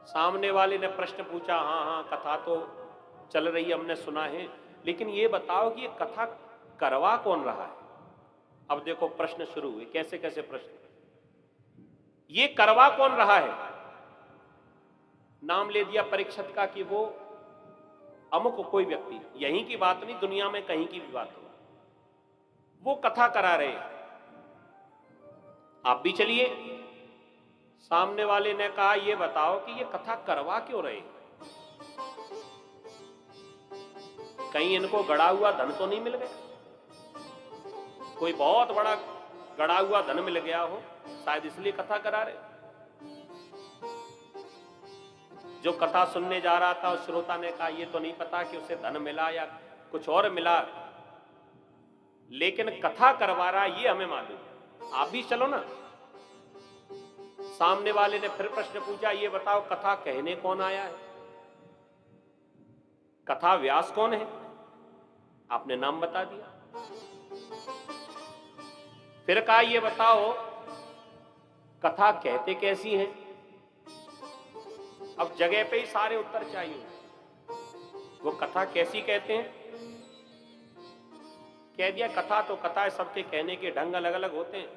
सामने वाले ने प्रश्न पूछा हाँ हाँ कथा तो चल रही है, हमने सुना है, लेकिन ये बताओ कि ये कथा करवा कौन रहा है? अब देखो प्रश्न शुरू हुए, कैसे कैसे प्रश्न। ये करवा कौन रहा है? नाम ले दिया परीक्षित का कि वो अमुक कोई व्यक्ति, यहीं की बात नहीं दुनिया में कहीं की भी बात हो, वो कथा करा रहे हैं, आप भी चलिए। सामने वाले ने कहा ये बताओ कि ये कथा करवा क्यों रहे? कहीं इनको गड़ा हुआ धन तो नहीं मिल गया? कोई बहुत बड़ा गड़ा हुआ धन मिल गया हो, शायद इसलिए कथा करा रहे। जो कथा सुनने जा रहा था उस श्रोता ने कहा ये तो नहीं पता कि उसे धन मिला या कुछ और मिला, लेकिन कथा करवा रहा ये हमें मालूम, आप भी चलो ना। सामने वाले ने फिर प्रश्न पूछा ये बताओ कथा कहने कौन आया है? कथा व्यास कौन है? आपने नाम बता दिया। फिर कहा ये बताओ कथा कहते कैसी है? अब जगह पे ही सारे उत्तर चाहिए। वो कथा कैसी कहते हैं? कह दिया कथा तो कथा है, सबके कहने के ढंग अलग अलग होते हैं,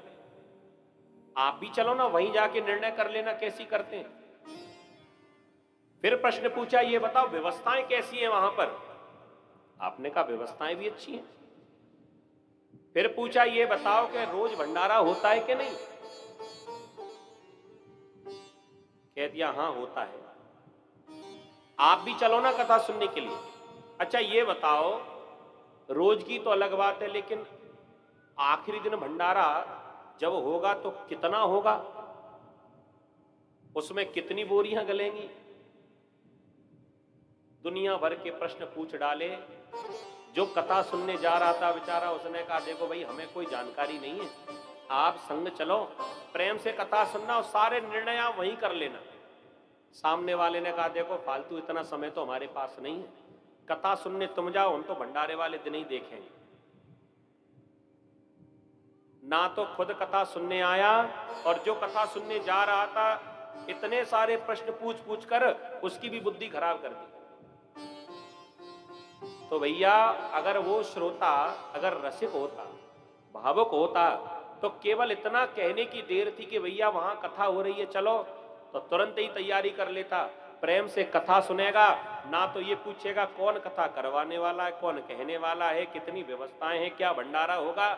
आप भी चलो ना वहीं जाके निर्णय कर लेना कैसी करते हैं। फिर प्रश्न पूछा ये बताओ व्यवस्थाएं कैसी हैं वहां पर? आपने कहा व्यवस्थाएं भी अच्छी हैं। फिर पूछा ये बताओ कि रोज भंडारा होता है कि नहीं? कह दिया हाँ होता है, आप भी चलो ना कथा सुनने के लिए। अच्छा ये बताओ रोज की तो अलग बात है, लेकिन आखिरी दिन भंडारा जब होगा तो कितना होगा, उसमें कितनी बोरियां गलेंगी? दुनिया भर के प्रश्न पूछ डाले। जो कथा सुनने जा रहा था बेचारा, उसने कहा देखो भाई हमें कोई जानकारी नहीं है, आप संग चलो, प्रेम से कथा सुनना और सारे निर्णय आप वहीं कर लेना। सामने वाले ने कहा देखो फालतू इतना समय तो हमारे पास नहीं है, कथा सुनने तुम जाओ, हम तो भंडारे वाले दिन ही देखेंगे। ना तो खुद कथा सुनने आया और जो कथा सुनने जा रहा था इतने सारे प्रश्न पूछ पूछ कर उसकी भी बुद्धि खराब कर दी। तो भैया अगर वो श्रोता अगर रसिक होता, भावुक होता, तो केवल इतना कहने की देर थी कि भैया वहां कथा हो रही है चलो, तो तुरंत ही तैयारी कर लेता, प्रेम से कथा सुनेगा, ना तो ये पूछेगा कौन कथा करवाने वाला है, कौन कहने वाला है, कितनी व्यवस्थाएं हैं, क्या भंडारा होगा,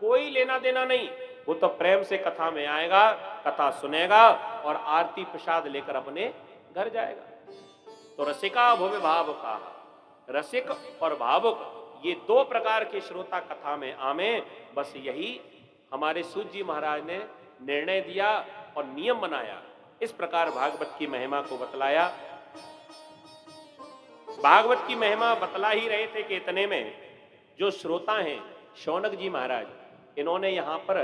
कोई लेना देना नहीं। वो तो प्रेम से कथा में आएगा, कथा सुनेगा और आरती प्रसाद लेकर अपने घर जाएगा। तो रसिका भुवि भावुका, रसिक और भावुक ये दो प्रकार के श्रोता कथा में आमे। बस यही हमारे सूत जी महाराज ने निर्णय दिया और नियम बनाया। इस प्रकार भागवत की महिमा को बतलाया। भागवत की महिमा बतला ही रहे थे कि इतने में जो श्रोता हैं शौनक जी महाराज, इन्होंने यहां पर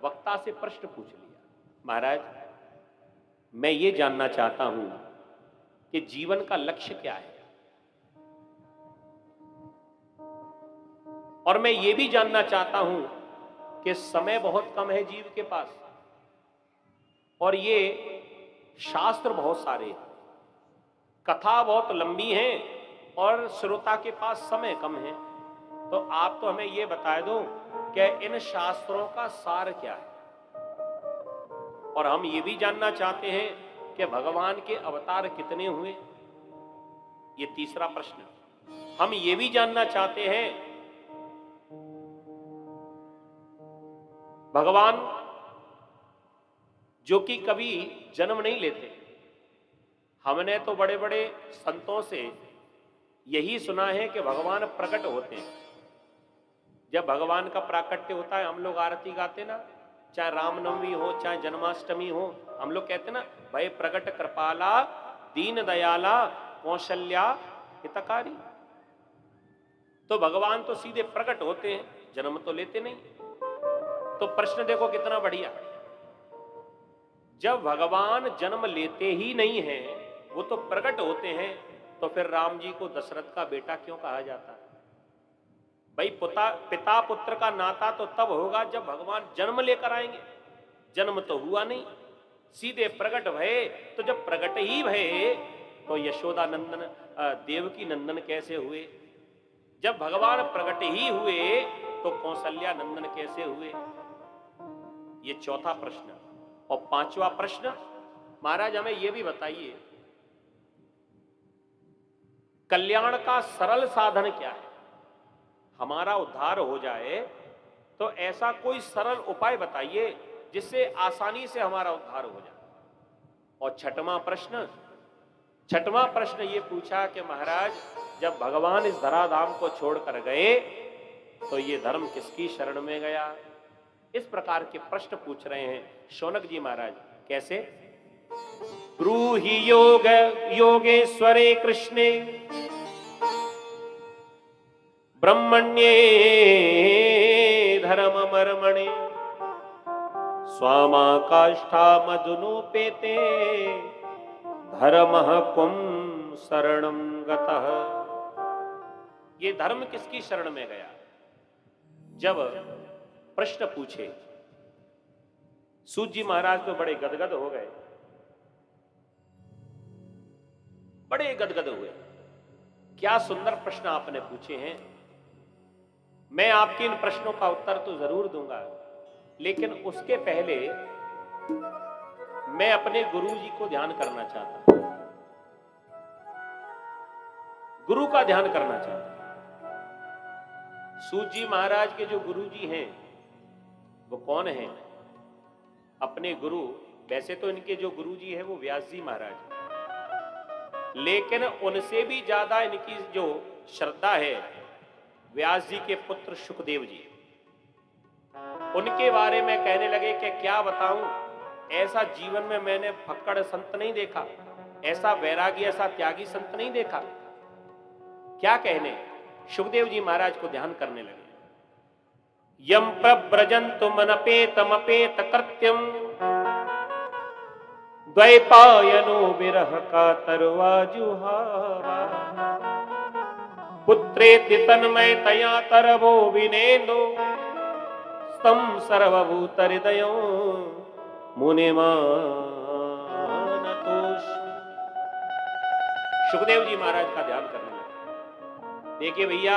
वक्ता से प्रश्न पूछ लिया, महाराज मैं ये जानना चाहता हूं कि जीवन का लक्ष्य क्या है, और मैं ये भी जानना चाहता हूं कि समय बहुत कम है जीव के पास, और ये शास्त्र बहुत सारे हैं, कथा बहुत लंबी है और श्रोता के पास समय कम है। तो आप तो हमें ये बता दो कि इन शास्त्रों का सार क्या है, और हम ये भी जानना चाहते हैं कि भगवान के अवतार कितने हुए, ये तीसरा प्रश्न। हम ये भी जानना चाहते हैं भगवान जो कि कभी जन्म नहीं लेते, हमने तो बड़े बड़े संतों से यही सुना है कि भगवान प्रकट होते हैं। जब भगवान का प्राकट्य होता है हम लोग आरती गाते ना, चाहे रामनवमी हो चाहे जन्माष्टमी हो, हम लोग कहते ना भय प्रकट कृपाला दीन दयाला कौशल्या हितकारी। तो भगवान तो सीधे प्रकट होते हैं, जन्म तो लेते नहीं। तो प्रश्न देखो कितना बढ़िया, जब भगवान जन्म लेते ही नहीं है, वो तो प्रकट होते हैं, तो फिर राम जी को दशरथ का बेटा क्यों कहा जाता है? भाई पिता पुत्र का नाता तो तब होगा जब भगवान जन्म लेकर आएंगे, जन्म तो हुआ नहीं, सीधे प्रकट भये। तो जब प्रकट ही भये तो यशोदा नंदन देवकी नंदन कैसे हुए? जब भगवान प्रकट ही हुए तो कौशल्या नंदन कैसे हुए? ये चौथा प्रश्न। और पांचवा प्रश्न, महाराज हमें यह भी बताइए कल्याण का सरल साधन क्या है? हमारा उद्धार हो जाए तो ऐसा कोई सरल उपाय बताइए जिससे आसानी से हमारा उद्धार हो जाए। और छठवां प्रश्न ये पूछा कि महाराज जब भगवान इस धराधाम को छोड़कर गए तो ये धर्म किसकी शरण में गया? इस प्रकार के प्रश्न पूछ रहे हैं शौनक जी महाराज। कैसे? ब्रूहि योग योगेश्वरे कृष्णे ब्रह्मण्ये धर्ममर्मणे स्वामाकाष्ठा मधुनोपेते धर्मः कुं शरणं गतः। ये धर्म किसकी शरण में गया? जब प्रश्न पूछे सूत जी महाराज तो बड़े गदगद हो गए, बड़े गदगद हुए। क्या सुंदर प्रश्न आपने पूछे हैं। मैं आपके इन प्रश्नों का उत्तर तो जरूर दूंगा, लेकिन उसके पहले मैं अपने गुरु जी को ध्यान करना चाहता हूं, गुरु का ध्यान करना चाहता हूं। सूत जी महाराज के जो गुरु जी हैं वो कौन हैं? अपने गुरु, वैसे तो इनके जो गुरु जी हैं वो व्यास जी महाराज, लेकिन उनसे भी ज्यादा इनकी जो श्रद्धा है व्यास जी के पुत्र सुखदेव जी। उनके बारे में कहने लगे कि क्या बताऊं, ऐसा जीवन में मैंने फक्कड़ संत नहीं देखा, ऐसा वैरागी ऐसा त्यागी संत नहीं देखा। क्या कहने? सुखदेव जी महाराज को ध्यान करने लगे। यम प्रव्रजन्तु मनपेतमपेत कृत्यम द्वैपायनो विरह कातर्वा जुहावा पुत्रेति तन्मय तया तरवो विनेन्दो स्तम सर्वभूत हृदयो मुनिमान सुखदेव जी महाराज का ध्यान करने लगे। देखिए भैया,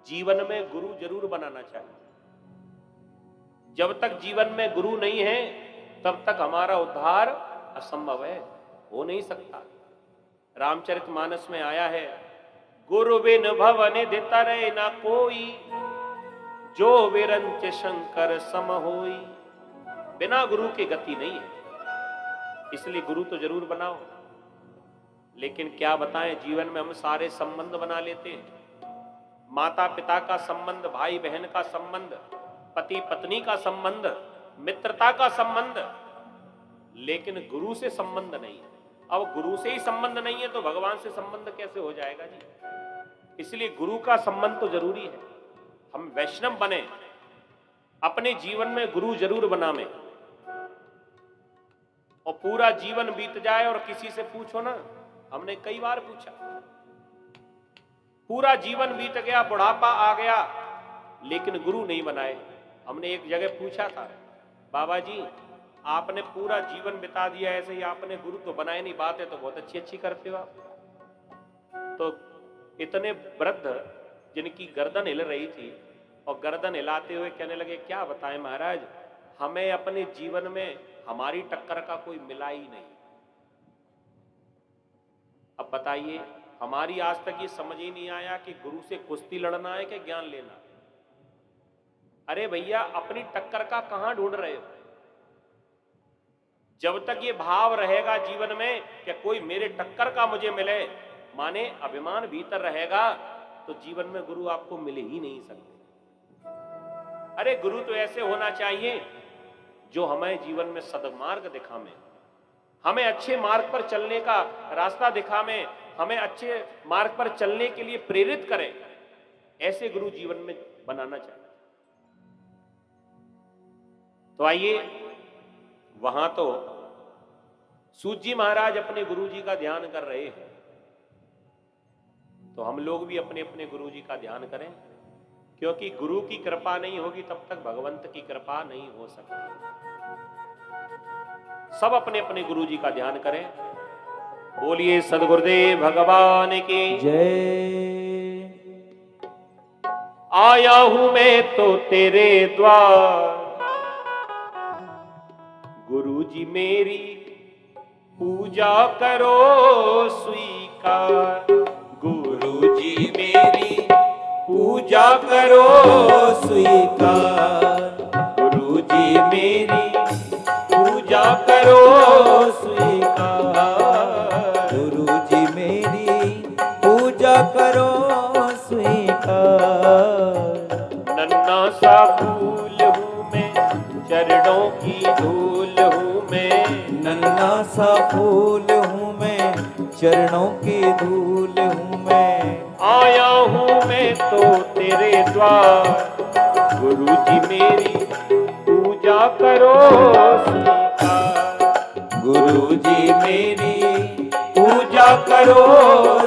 जीवन में गुरु जरूर बनाना चाहिए। जब तक जीवन में गुरु नहीं है तब तक हमारा उद्धार असंभव है, हो नहीं सकता। रामचरितमानस में आया है, गुरु बिन भवन दितरे ना कोई, जो विरंच शंकर सम होई। बिना गुरु की गति नहीं है, इसलिए गुरु तो जरूर बनाओ। लेकिन क्या बताएं, जीवन में हम सारे संबंध बना लेते हैं। माता पिता का संबंध, भाई बहन का संबंध, पति पत्नी का संबंध, मित्रता का संबंध, लेकिन गुरु से संबंध नहीं है। अब गुरु से ही संबंध नहीं है तो भगवान से संबंध कैसे हो जाएगा जी। इसलिए गुरु का संबंध तो जरूरी है। हम वैष्णव बने, अपने जीवन में गुरु जरूर बनावे। और पूरा जीवन बीत जाए और किसी से पूछो ना, हमने कई बार पूछा, पूरा जीवन बीत गया, बुढ़ापा आ गया, लेकिन गुरु नहीं बनाए। हमने एक जगह पूछा था, बाबा जी आपने पूरा जीवन बिता दिया ऐसे ही, आपने गुरु तो बनाए नहीं, बातें तो बहुत अच्छी अच्छी करते हो आप। तो इतने वृद्ध जिनकी गर्दन हिल रही थी और गर्दन हिलाते हुए कहने लगे, क्या बताएं महाराज, हमें अपने जीवन में हमारी टक्कर का कोई मिला ही नहीं। अब बताइए, हमारी आज तक ये समझ ही नहीं आया कि गुरु से कुश्ती लड़ना है कि ज्ञान लेना। अरे भैया, अपनी टक्कर का कहां ढूंढ रहे हो? जब तक ये भाव रहेगा जीवन में कि कोई मेरे टक्कर का मुझे मिले, माने अभिमान भीतर रहेगा, तो जीवन में गुरु आपको मिल ही नहीं सकते। अरे गुरु तो ऐसे होना चाहिए जो हमें जीवन में सद्मार्ग दिखावे, हमें अच्छे मार्ग पर चलने का रास्ता दिखावे, हमें अच्छे मार्ग पर चलने के लिए प्रेरित करें। ऐसे गुरु जीवन में बनाना चाहिए। तो आइए, वहां तो सूत जी महाराज अपने गुरु जी का ध्यान कर रहे हैं, तो हम लोग भी अपने अपने गुरु जी का ध्यान करें, क्योंकि गुरु की कृपा नहीं होगी तब तक भगवंत की कृपा नहीं हो सकती। सब अपने अपने गुरु जी का ध्यान करें। बोलिए सद्गुरुदेव भगवान की जय। आया हूं मैं तो तेरे द्वार, गुरु जी मेरी पूजा करो स्वीकार। गुरु जी मेरी पूजा करो स्वीकार। गुरु जी मेरी पूजा करो स्वीकार। गुरु जी मेरी पूजा करो स्वीकार। नन्ना सा फूल हूँ मैं, चरणों की धूल हूँ मैं। नन्ना सा फूल हूँ मैं, चरणों की धूल हूँ मैं। आया हूँ मैं तो तेरे द्वार, गुरु जी मेरी पूजा करो स्वीकार। गुरु जी मेरी पूजा करो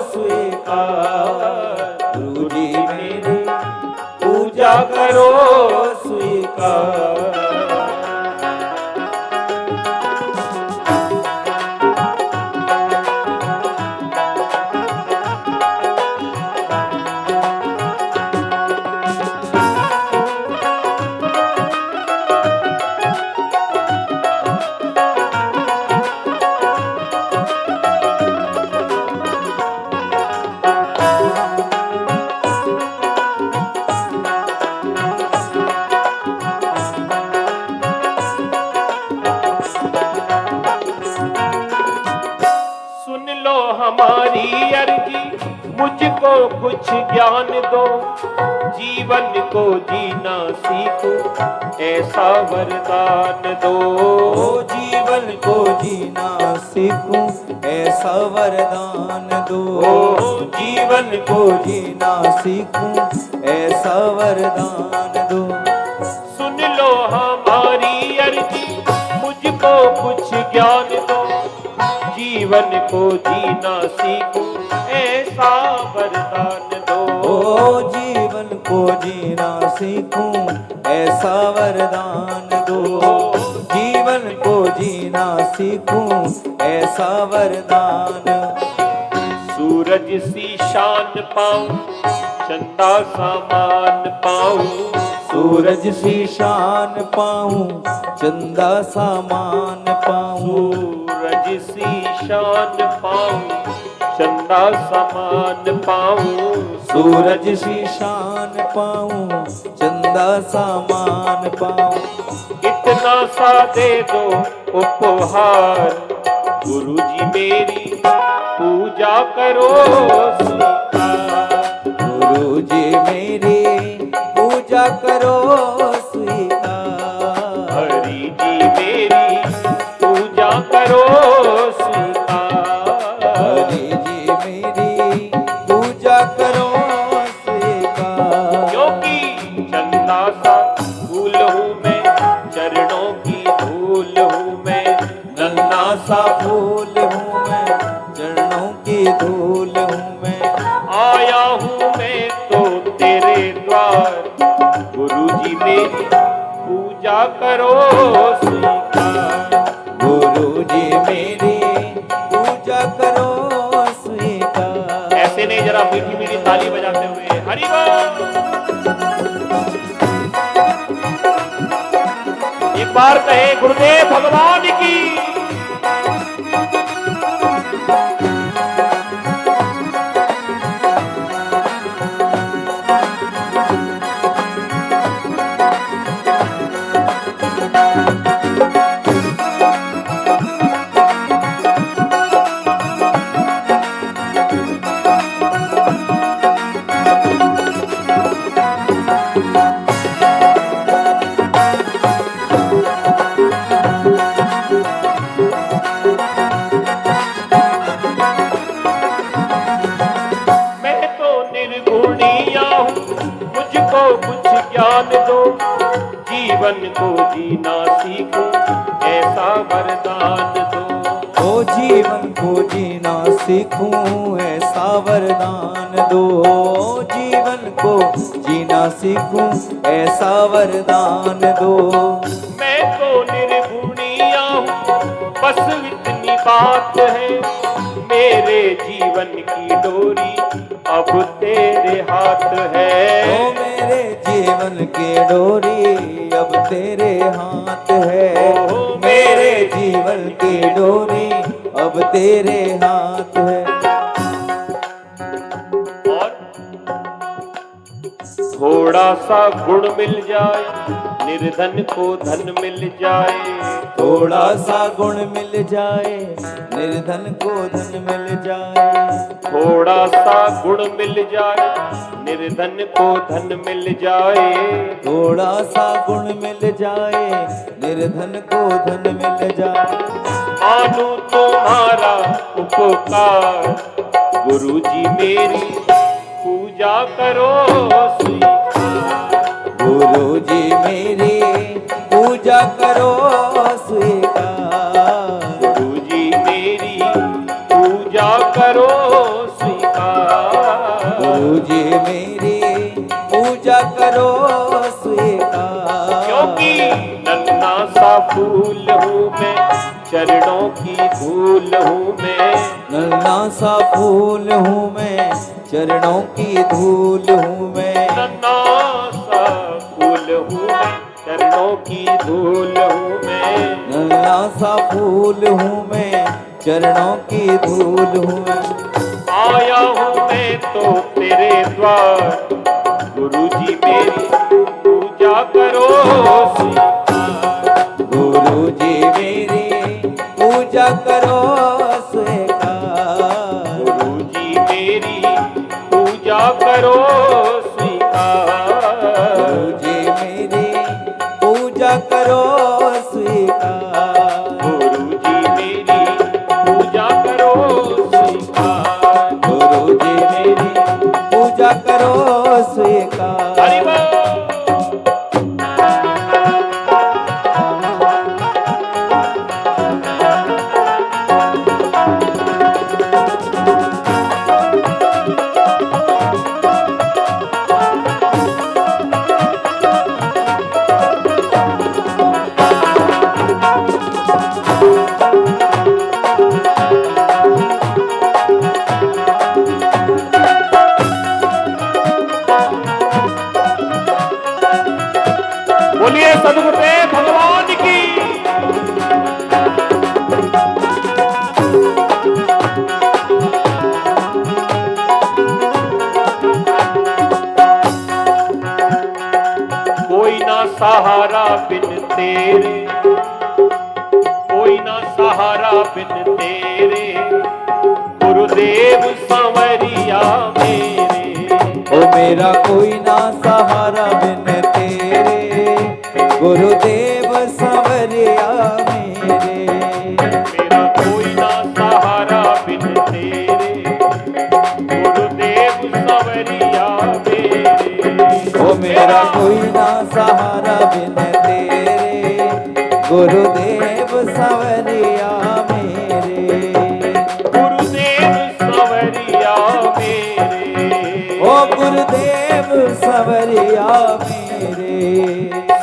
स्वीकार। गुरु जी मेरी पूजा करो स्वीकार। हमारी अर्जी, मुझको कुछ ज्ञान दो, जीवन को जीना सीखो, ऐसा वरदान दो। जीवन को जीना सीखूं, ऐसा वरदान दो। जीवन को जीना सीखूं, ऐसा वरदान दो। सुन लो हमारी अर्जी, मुझको कुछ ज्ञान दो, जीवन को जीना सीखो, ऐसा वरदान दो। जीवन को जीना सीखूं, ऐसा वरदान दो। जीवन को जीना सीखूं ऐसा वरदान। सूरज सी शान पाऊं, चंदा सामान पाऊं। सूरज सी शान पाऊं, चंदा सामान पाऊं। सूरज सी शान पाऊं, चंदा सामान पाऊं। सूरज सी शान पाऊं, चंदा सामान पाऊं। इतना सा दे दो उपहार, गुरुजी मेरी पूजा करो स्वीकार। गुरुजी मेरी पूजा करो स्वीकार। हरि जी मेरी पूजा करो स्वीकार। हरि जी मेरी पूजा करो स्वीकार। क्योंकि चंदा सा फूल हूँ मैं, चरणों की धूल हूँ मैं। नन्हा सा फूल हूँ मैं, चरणों की धूल हूँ मैं। आया हूँ मैं तो तेरे द्वार, गुरुजी मेरी पूजा करो स्वीकार। गुरुजी मेरी पूजा करो स्वीकार। ऐसे नहीं, जरा मीठी मीठी ताली बजाते हुए हरि बोल। एक बार कहे गुरुदेव भगवान की। जीवन को जीना सीखूं ऐसा वरदान दो। ओ जीवन को जीना सीखूं ऐसा वरदान दो। जीवन को जीना सीखूं ऐसा वरदान दो। मैं तो निर्गुणिया हूँ, बस इतनी बात है, मेरे जीवन की डोरी अब तेरे हाथ है। ओ मेरे जीवन की डोरी अब तेरे हाथ है। मेरे जीवन की डोरी अब तेरे हाथ है। और थोड़ा सा गुण मिल जाए, निर्धन को धन मिल जाए। थोड़ा सा गुण मिल जाए, निर्धन को धन मिल जाए। थोड़ा सा गुण मिल जाए, निर्धन को धन मिल जाए। थोड़ा सा गुण मिल जाए, निर्धन को धन मिल जाए। मानू तुम्हारा उपकार, गुरुजी मेरी पूजा करो स्वीकार। गुरुजी मेरी पूजा करो स्वीकार। गुरुजी मेरी पूजा करो स्वीकार। गुरुजी मेरी पूजा करो स्वीकार। क्योंकि नन्हा सा फूल हूँ मैं, चरणों की धूल हूँ मैं। नन्हा सा फूल हूँ मैं, चरणों की धूल हूँ मैं। नन्हा सा फूल हूँ मैं, चरणों की धूल हूँ मैं। नन्हा सा फूल हूँ मैं, चरणों की धूल हूँ मैं। आया हूँ मैं तो तेरे द्वार, गुरुजी मेरी पूजा करो स्वीकार। गुरुजी मेरी पूजा करो स्वीकार। गुरुजी मेरी पूजा करो स्वीकार। गुरुजी मेरी पूजा करो स्वीकार। गुरुजी मेरी पूजा करो स्वीकार। गुरुजी मेरी पूजा करो स्वीकार। हरि बोल। सहारा बिन तेरे, कोई ना सहारा बिन तेरे, गुरुदेव सांवरिया मेरे। ओ मेरा कोई ना सहारा बिन तेरे, गुरुदेव सांवरिया मेरे। मेरा कोई ना सहारा बिन तेरे, गुरुदेव सांवरिया मेरे। ओ मेरा कोई ना सहारा बिन तेरे, गुरुदेव सांवरिया मेरे। गुरुदेव सांवरिया मेरे, ओ गुरुदेव सांवरिया मेरे।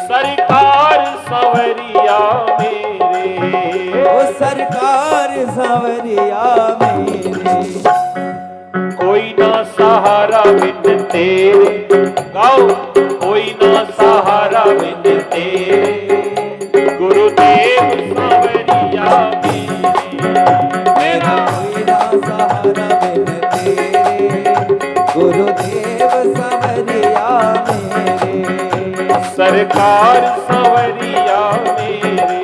सरकार सांवरिया मेरे। ओ सरकार सांवरिया मेरे। कोई ना सहारा बिन तेरे, गाओ, कोई ना सहारा बिन तेरे, गुरुदेव सांवरिया मेरे। मेरा कोई ना सहारा बिन तेरे, गुरुदेव सांवरिया मेरे। सरकार सांवरिया मेरे।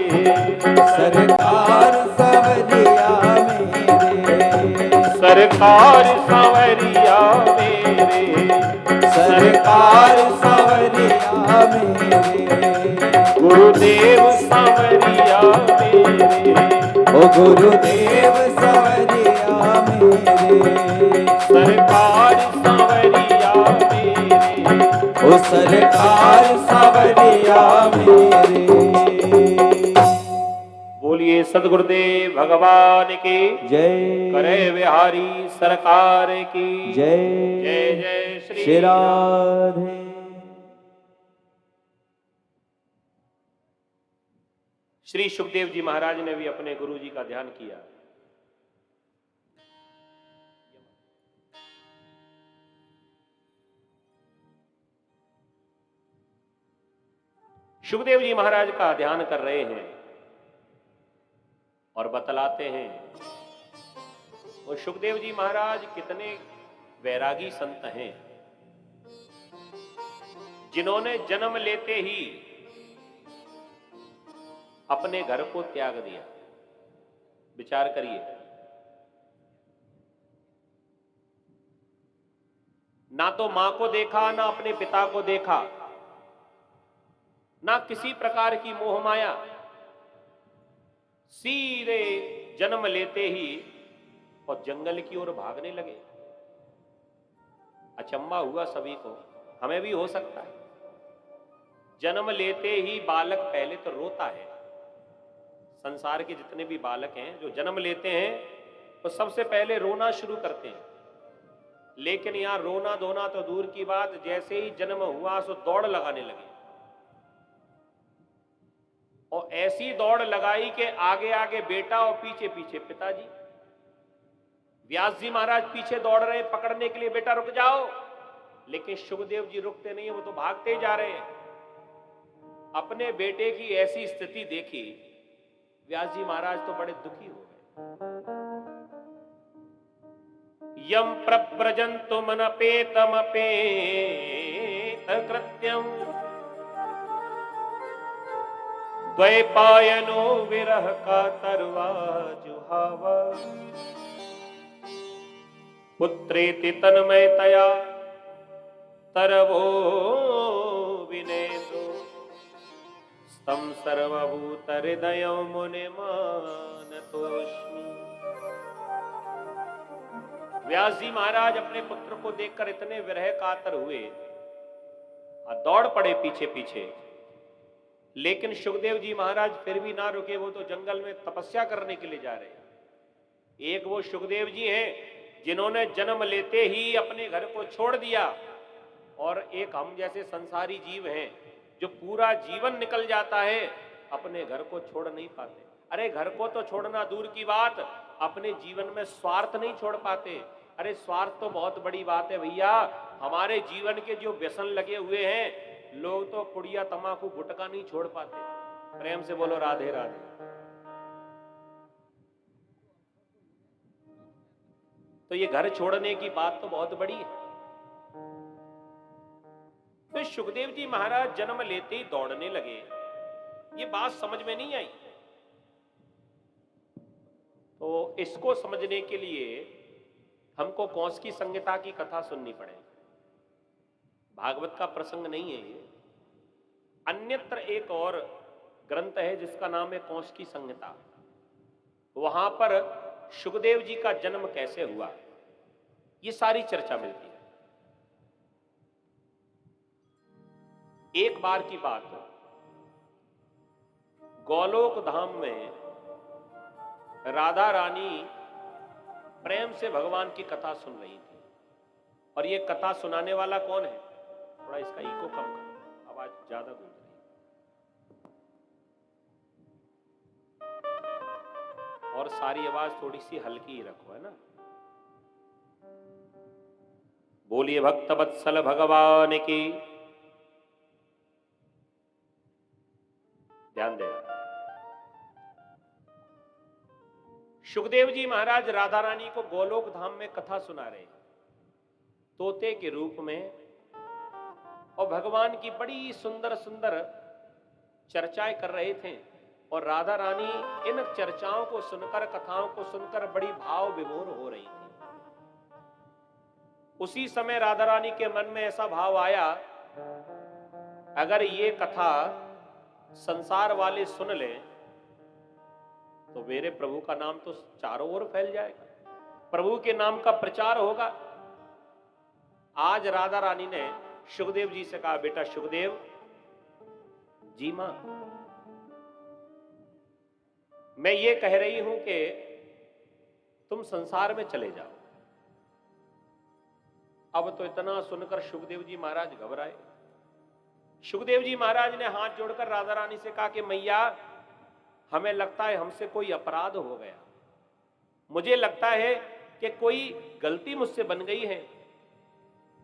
सरकार सांवरिया मेरे। सरकार सांवरिया मेरे। सरकार सांवरिया मेरे। गुरुदेव सांवरिया मेरे। ओ गुरुदेव सांवरिया मेरे। सरकार सांवरिया मेरे। ओ सरकार सांवरिया मेरे। बोलिए सदगुरुदेव भगवान की जय। करे बिहारी सरकार की जय। जय जय श्री श्री राधे। श्री सुखदेव जी महाराज ने भी अपने गुरु जी का ध्यान किया। सुखदेव जी महाराज का ध्यान कर रहे हैं और बतलाते हैं वो सुखदेव जी महाराज कितने वैरागी संत हैं, जिन्होंने जन्म लेते ही अपने घर को त्याग दिया। विचार करिए, ना तो मां को देखा, ना अपने पिता को देखा, ना किसी प्रकार की मोह माया, सीधे जन्म लेते ही और जंगल की ओर भागने लगे। अचंभा हुआ सभी को, हमें भी हो सकता है। जन्म लेते ही बालक पहले तो रोता है। संसार के जितने भी बालक हैं जो जन्म लेते हैं वो सबसे पहले रोना शुरू करते हैं। लेकिन यहां रोना धोना तो दूर की बात, जैसे ही जन्म हुआ सो दौड़ लगाने लगे और ऐसी दौड़ लगाई कि आगे आगे बेटा और पीछे पीछे पिताजी। व्यास जी महाराज पीछे दौड़ रहे हैं पकड़ने के लिए, बेटा रुक जाओ, लेकिन सुखदेव जी रुकते नहीं, वो तो भागते जा रहे हैं। अपने बेटे की ऐसी स्थिति देखी व्यास जी महाराज तो बड़े दुखी हो गए। यम प्रव्रजन्तु मनपेतमपेत कृत्यम द्वैपायनो विरह का तरवा जुहावा पुत्रेति तन्मयतया तरवो विनेदो स्तम सर्वभूत हृदय मुने मानतोस्मि। व्यास जी महाराज अपने पुत्र को देखकर इतने विरह कातर हुए और दौड़ पड़े पीछे पीछे। लेकिन सुखदेव जी महाराज फिर भी ना रुके, वो तो जंगल में तपस्या करने के लिए जा रहे हैं। एक वो सुखदेव जी हैं जिन्होंने जन्म लेते ही अपने घर को छोड़ दिया, और एक हम जैसे संसारी जीव हैं जो पूरा जीवन निकल जाता है अपने घर को छोड़ नहीं पाते। अरे घर को तो छोड़ना दूर की बात, अपने जीवन में स्वार्थ नहीं छोड़ पाते। अरे स्वार्थ तो बहुत बड़ी बात है भैया। हमारे जीवन के जो व्यसन लगे हुए हैं, लोग तो पुड़िया तमाकू गुटखा नहीं छोड़ पाते। प्रेम से बोलो राधे राधे। तो ये घर छोड़ने की बात तो बहुत बड़ी है। तो सुखदेव जी महाराज जन्म लेते ही दौड़ने लगे। ये बात समझ में नहीं आई। तो इसको समझने के लिए हमको कौशिकी संहिता की कथा सुननी पड़ेगी। भागवत का प्रसंग नहीं है ये। अन्यत्र एक और ग्रंथ है जिसका नाम है कौशिकी संहिता। वहां पर सुखदेव जी का जन्म कैसे हुआ, ये सारी चर्चा मिलती है। एक बार की बात हो, गोलोक धाम में राधा रानी प्रेम से भगवान की कथा सुन रही थी। और ये कथा सुनाने वाला कौन है? थोड़ा इसका इको कम करो, आवाज ज्यादा गूंज रही है। और सारी आवाज थोड़ी सी हल्की ही रखो, है ना। बोलिए भक्त वत्सल भगवान की। ध्यान देना। सुखदेव जी महाराज राधा रानी को गोलोक धाम में कथा सुना रहे तोते के रूप में, और भगवान की बड़ी सुंदर सुंदर चर्चाएं कर रहे थे। और राधा रानी इन चर्चाओं को सुनकर, कथाओं को सुनकर बड़ी भाव विभोर हो रही थी। उसी समय राधा रानी के मन में ऐसा भाव आया, अगर ये कथा संसार वाले सुन लें तो मेरे प्रभु का नाम तो चारों ओर फैल जाएगा, प्रभु के नाम का प्रचार होगा। आज राधा रानी ने सुखदेव जी से कहा, बेटा सुखदेव जी मां, मैं ये कह रही हूं कि तुम संसार में चले जाओ। अब तो इतना सुनकर सुखदेव जी महाराज घबराए। सुखदेव जी महाराज ने हाथ जोड़कर राधा रानी से कहा कि मैया, हमें लगता है हमसे कोई अपराध हो गया। मुझे लगता है कि कोई गलती मुझसे बन गई है।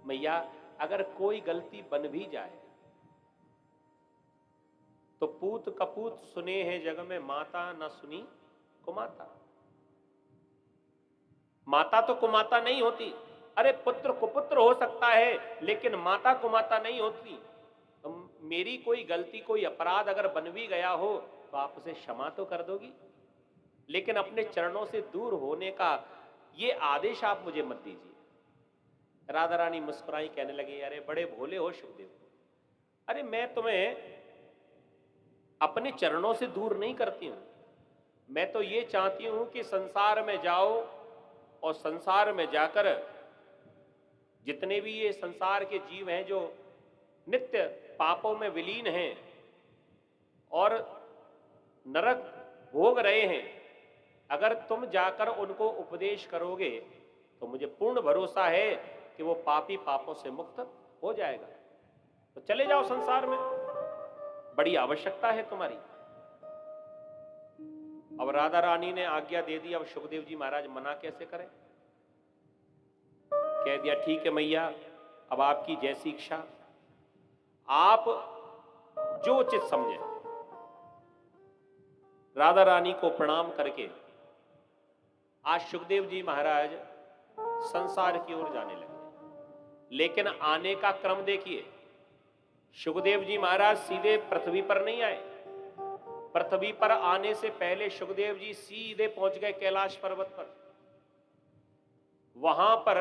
मैया, अगर कोई गलती बन भी जाए तो पूत कपूत सुने हैं जग में, माता न सुनी कुमाता। माता तो कुमाता नहीं होती। अरे पुत्र कुपुत्र हो सकता है, लेकिन माता कुमाता नहीं होती। तो मेरी कोई गलती, कोई अपराध अगर बन भी गया हो तो आप उसे क्षमा तो कर दोगी, लेकिन अपने चरणों से दूर होने का ये आदेश आप मुझे मत दीजिए। राधा रानी मुस्कुराई, कहने लगी, अरे बड़े भोले हो सुखदेव। अरे मैं तुम्हें अपने चरणों से दूर नहीं करती हूं। मैं तो ये चाहती हूं कि संसार में जाओ और संसार में जाकर जितने भी ये संसार के जीव हैं जो नित्य पापों में विलीन हैं और नरक भोग रहे हैं, अगर तुम जाकर उनको उपदेश करोगे तो मुझे पूर्ण भरोसा है कि वो पापी पापों से मुक्त हो जाएगा। तो चले जाओ संसार में, बड़ी आवश्यकता है तुम्हारी। अब राधा रानी ने आज्ञा दे दी। अब सुखदेव जी महाराज मना कैसे करें? कह दिया, ठीक है मैया, अब आपकी जैसी इच्छा, आप जो उचित समझे। राधा रानी को प्रणाम करके आज सुखदेव जी महाराज संसार की ओर जाने लगे। लेकिन आने का क्रम देखिए, सुखदेव जी महाराज सीधे पृथ्वी पर नहीं आए। पृथ्वी पर आने से पहले सुखदेव जी सीधे पहुंच गए कैलाश पर्वत पर। वहां पर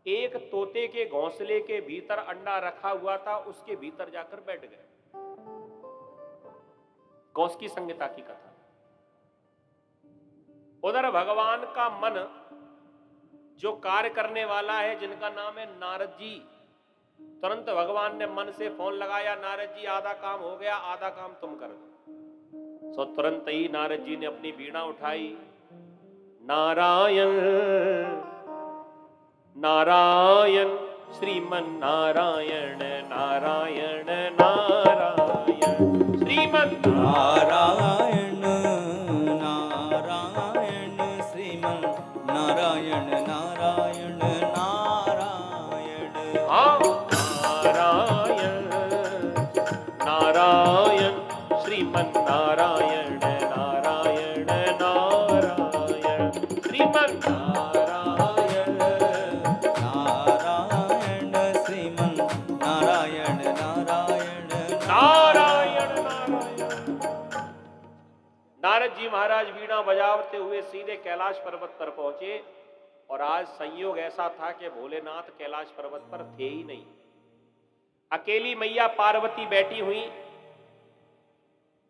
एक तोते के घोंसले के भीतर अंडा रखा हुआ था, उसके भीतर जाकर बैठ गए। कौशिकी संहिता की कथा। उधर भगवान का मन जो कार्य करने वाला है, जिनका नाम है नारद जी, तुरंत भगवान ने मन से फोन लगाया, नारद जी आधा काम हो गया, आधा काम तुम कर दो। सो तुरंत ही नारद जी ने अपनी वीणा उठाई, नारायण नारायण श्रीमन नारायण नारायण नारायण श्रीमन नारायण नारायण श्रीमन नारायण नारायण नारायण। हाँ, नारायण नारायण श्रीमन नारायण नारायण नारायण श्रीमन नारायण नारायण श्रीमन नारायण वीणा बजावते हुए सीधे कैलाश पर्वत पर पहुंचे। और आज संयोग ऐसा था कि भोलेनाथ कैलाश पर्वत पर थे ही नहीं। अकेली मैया पार्वती बैठी हुई।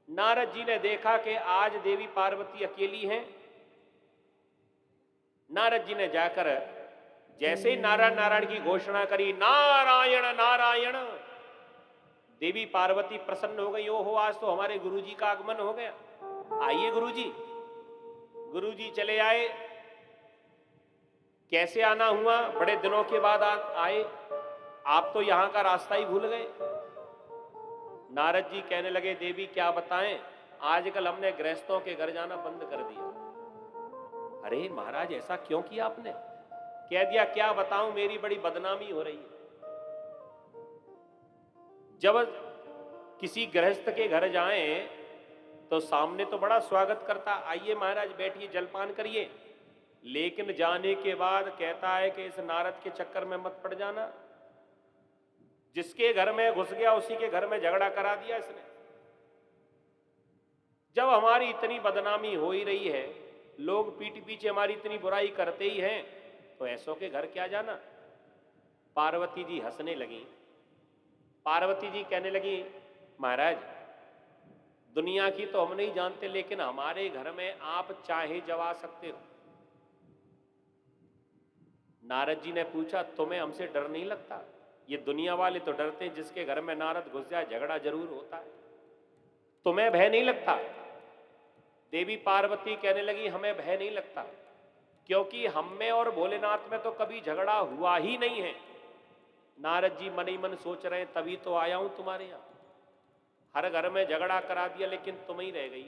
नारद जी ने देखा कि आज देवी पार्वती अकेली हैं। नारद जी ने जाकर जैसे ही नारायण नारायण की घोषणा करी, नारायण नारायण, देवी पार्वती प्रसन्न हो गई। ओहो, आज तो हमारे गुरुजी का आगमन हो गया, आइए गुरुजी। गुरुजी चले आए। कैसे आना हुआ? बड़े दिनों के बाद आए, आप तो यहां का रास्ता ही भूल गए। नारद जी कहने लगे, देवी क्या बताएं, आजकल हमने गृहस्थों के घर जाना बंद कर दिया। अरे महाराज, ऐसा क्यों किया आपने? कह दिया, क्या बताऊं, मेरी बड़ी बदनामी हो रही है। जब किसी गृहस्थ के घर जाएं तो सामने तो बड़ा स्वागत करता, आइए महाराज बैठिए, जलपान करिए। लेकिन जाने के बाद कहता है कि इस नारद के चक्कर में मत पड़ जाना। जिसके घर में घुस गया उसी के घर में झगड़ा करा दिया इसने। जब हमारी इतनी बदनामी हो ही रही है, लोग पीठ पीछे हमारी इतनी बुराई करते ही हैं, तो ऐसों के घर क्या जाना। पार्वती जी हंसने लगी। पार्वती जी कहने लगी, महाराज दुनिया की तो हम नहीं जानते, लेकिन हमारे घर में आप चाहे जवा सकते हो। नारद जी ने पूछा, तुम्हें हमसे डर नहीं लगता? ये दुनिया वाले तो डरते हैं, जिसके घर में नारद घुस जाए झगड़ा जरूर होता है, तुम्हें भय नहीं लगता? देवी पार्वती कहने लगी, हमें भय नहीं लगता, क्योंकि हम में और भोलेनाथ में तो कभी झगड़ा हुआ ही नहीं है। नारद जी मन ही मन सोच रहे हैं, तभी तो आया हूं तुम्हारे यहां। हर घर में झगड़ा करा दिया, लेकिन तुम ही रह गई।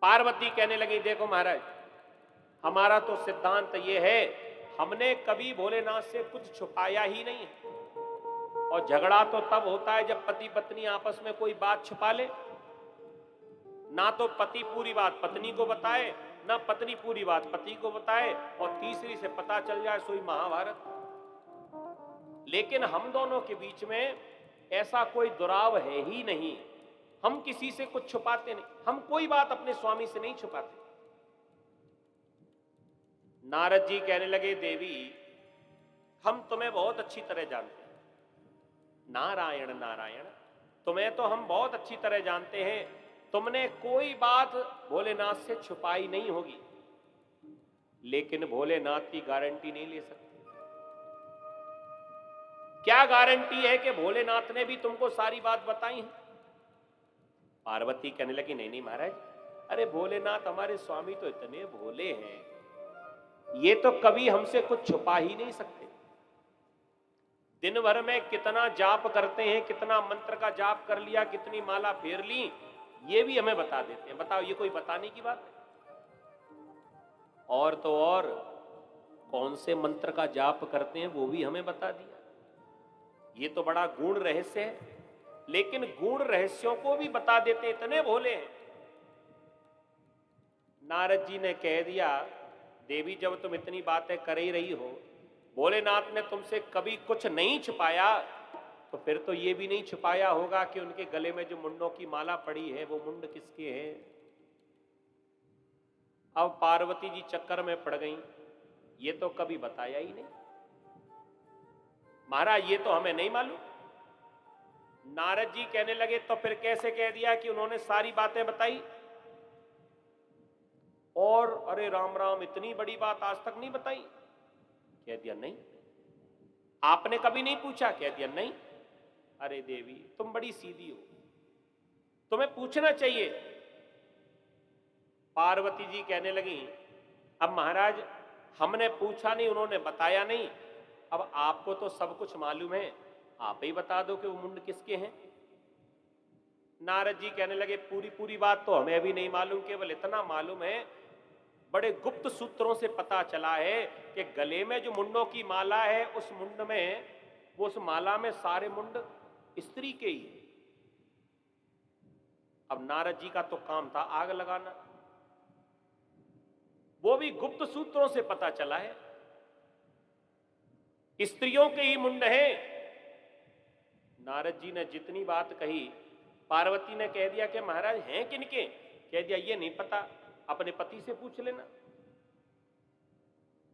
पार्वती कहने लगी, देखो महाराज, हमारा तो सिद्धांत ये है, हमने कभी भोलेनाथ से कुछ छुपाया ही नहीं है। और झगड़ा तो तब होता है जब पति पत्नी आपस में कोई बात छुपा ले। ना तो पति पूरी बात पत्नी को बताए, ना पत्नी पूरी बात पति को बताए, और तीसरी से पता चल जाए, सोई महाभारत। लेकिन हम दोनों के बीच में ऐसा कोई दुराव है ही नहीं। हम किसी से कुछ छुपाते नहीं, हम कोई बात अपने स्वामी से नहीं छुपाते। नारद जी कहने लगे, देवी हम तुम्हें बहुत अच्छी तरह जानते हैं। नारायण नारायण, तुम्हें तो हम बहुत अच्छी तरह जानते हैं, तुमने कोई बात भोलेनाथ से छुपाई नहीं होगी। लेकिन भोलेनाथ की गारंटी नहीं ले सकते। क्या गारंटी है कि भोलेनाथ ने भी तुमको सारी बात बताई है? पार्वती कहने लगी, नहीं नहीं महाराज, अरे भोलेनाथ हमारे स्वामी तो इतने भोले हैं, ये तो कभी हमसे कुछ छुपा ही नहीं सकते। दिन भर में कितना जाप करते हैं, कितना मंत्र का जाप कर लिया, कितनी माला फेर ली, ये भी हमें बता देते हैं। बताओ, ये कोई बताने की बात है? और तो और कौन से मंत्र का जाप करते हैं वो भी हमें बता दिया। ये तो बड़ा गूढ़ रहस्य है, लेकिन गूढ़ रहस्यों को भी बता देते, इतने भोले हैं। नारद जी ने कह दिया, देवी जब तुम इतनी बातें कर ही रही हो, भोलेनाथ ने तुमसे कभी कुछ नहीं छुपाया, तो फिर तो ये भी नहीं छुपाया होगा कि उनके गले में जो मुंडों की माला पड़ी है वो मुंड किसके हैं। अब पार्वती जी चक्कर में पड़ गई, ये तो कभी बताया ही नहीं। महाराज ये तो हमें नहीं मालूम। नारद जी कहने लगे, तो फिर कैसे कह दिया कि उन्होंने सारी बातें बताई? और अरे राम राम, इतनी बड़ी बात आज तक नहीं बताई? कह दिया नहीं। आपने कभी नहीं पूछा? कह दिया नहीं। अरे देवी तुम बड़ी सीधी हो, तुम्हें पूछना चाहिए। पार्वती जी कहने लगी, अब महाराज हमने पूछा नहीं, उन्होंने बताया नहीं, अब आपको तो सब कुछ मालूम है, आप ही बता दो कि वो मुंड किसके हैं। नारद जी कहने लगे, पूरी पूरी बात तो हमें अभी नहीं मालूम, केवल इतना मालूम है, बड़े गुप्त सूत्रों से पता चला है कि गले में जो मुंडों की माला है, उस मुंड में, वो उस माला में सारे मुंड स्त्री के ही है। अब नारद जी का तो काम था आग लगाना, वो भी गुप्त सूत्रों से पता चला है, स्त्रियों के ही मुंड हैं। नारद जी ने जितनी बात कही पार्वती ने कह दिया कि महाराज हैं किनके? कह दिया ये नहीं पता, अपने पति से पूछ लेना।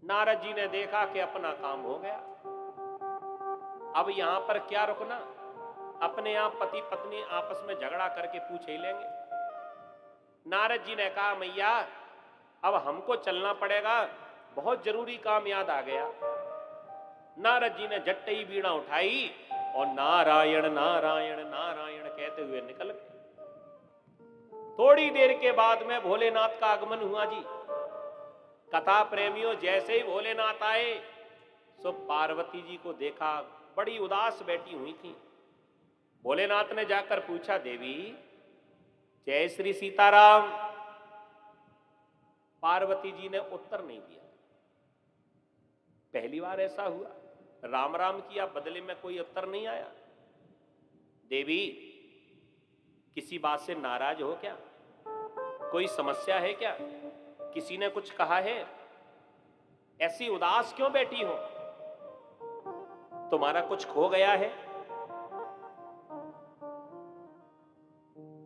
नारद जी ने देखा कि अपना काम हो गया, अब यहां पर क्या रुकना, अपने आप पति पत्नी आपस में झगड़ा करके पूछ ही लेंगे। नारद जी ने कहा मैया अब हमको चलना पड़ेगा, बहुत जरूरी काम याद आ गया। नारद जी ने झट ही बीड़ा उठाई और नारायण नारायण नारायण कहते हुए निकल गए। थोड़ी देर के बाद में भोलेनाथ का आगमन हुआ जी। कथा प्रेमियों, जैसे ही भोलेनाथ आए सो पार्वती जी को देखा, बड़ी उदास बैठी हुई थी। भोलेनाथ ने जाकर पूछा देवी जय श्री सीताराम। पार्वती जी ने उत्तर नहीं दिया। पहली बार ऐसा हुआ, राम राम किया, बदले में कोई उत्तर नहीं आया। देवी किसी बात से नाराज हो क्या? कोई समस्या है क्या? किसी ने कुछ कहा है? ऐसी उदास क्यों बैठी हो? तुम्हारा कुछ खो गया है?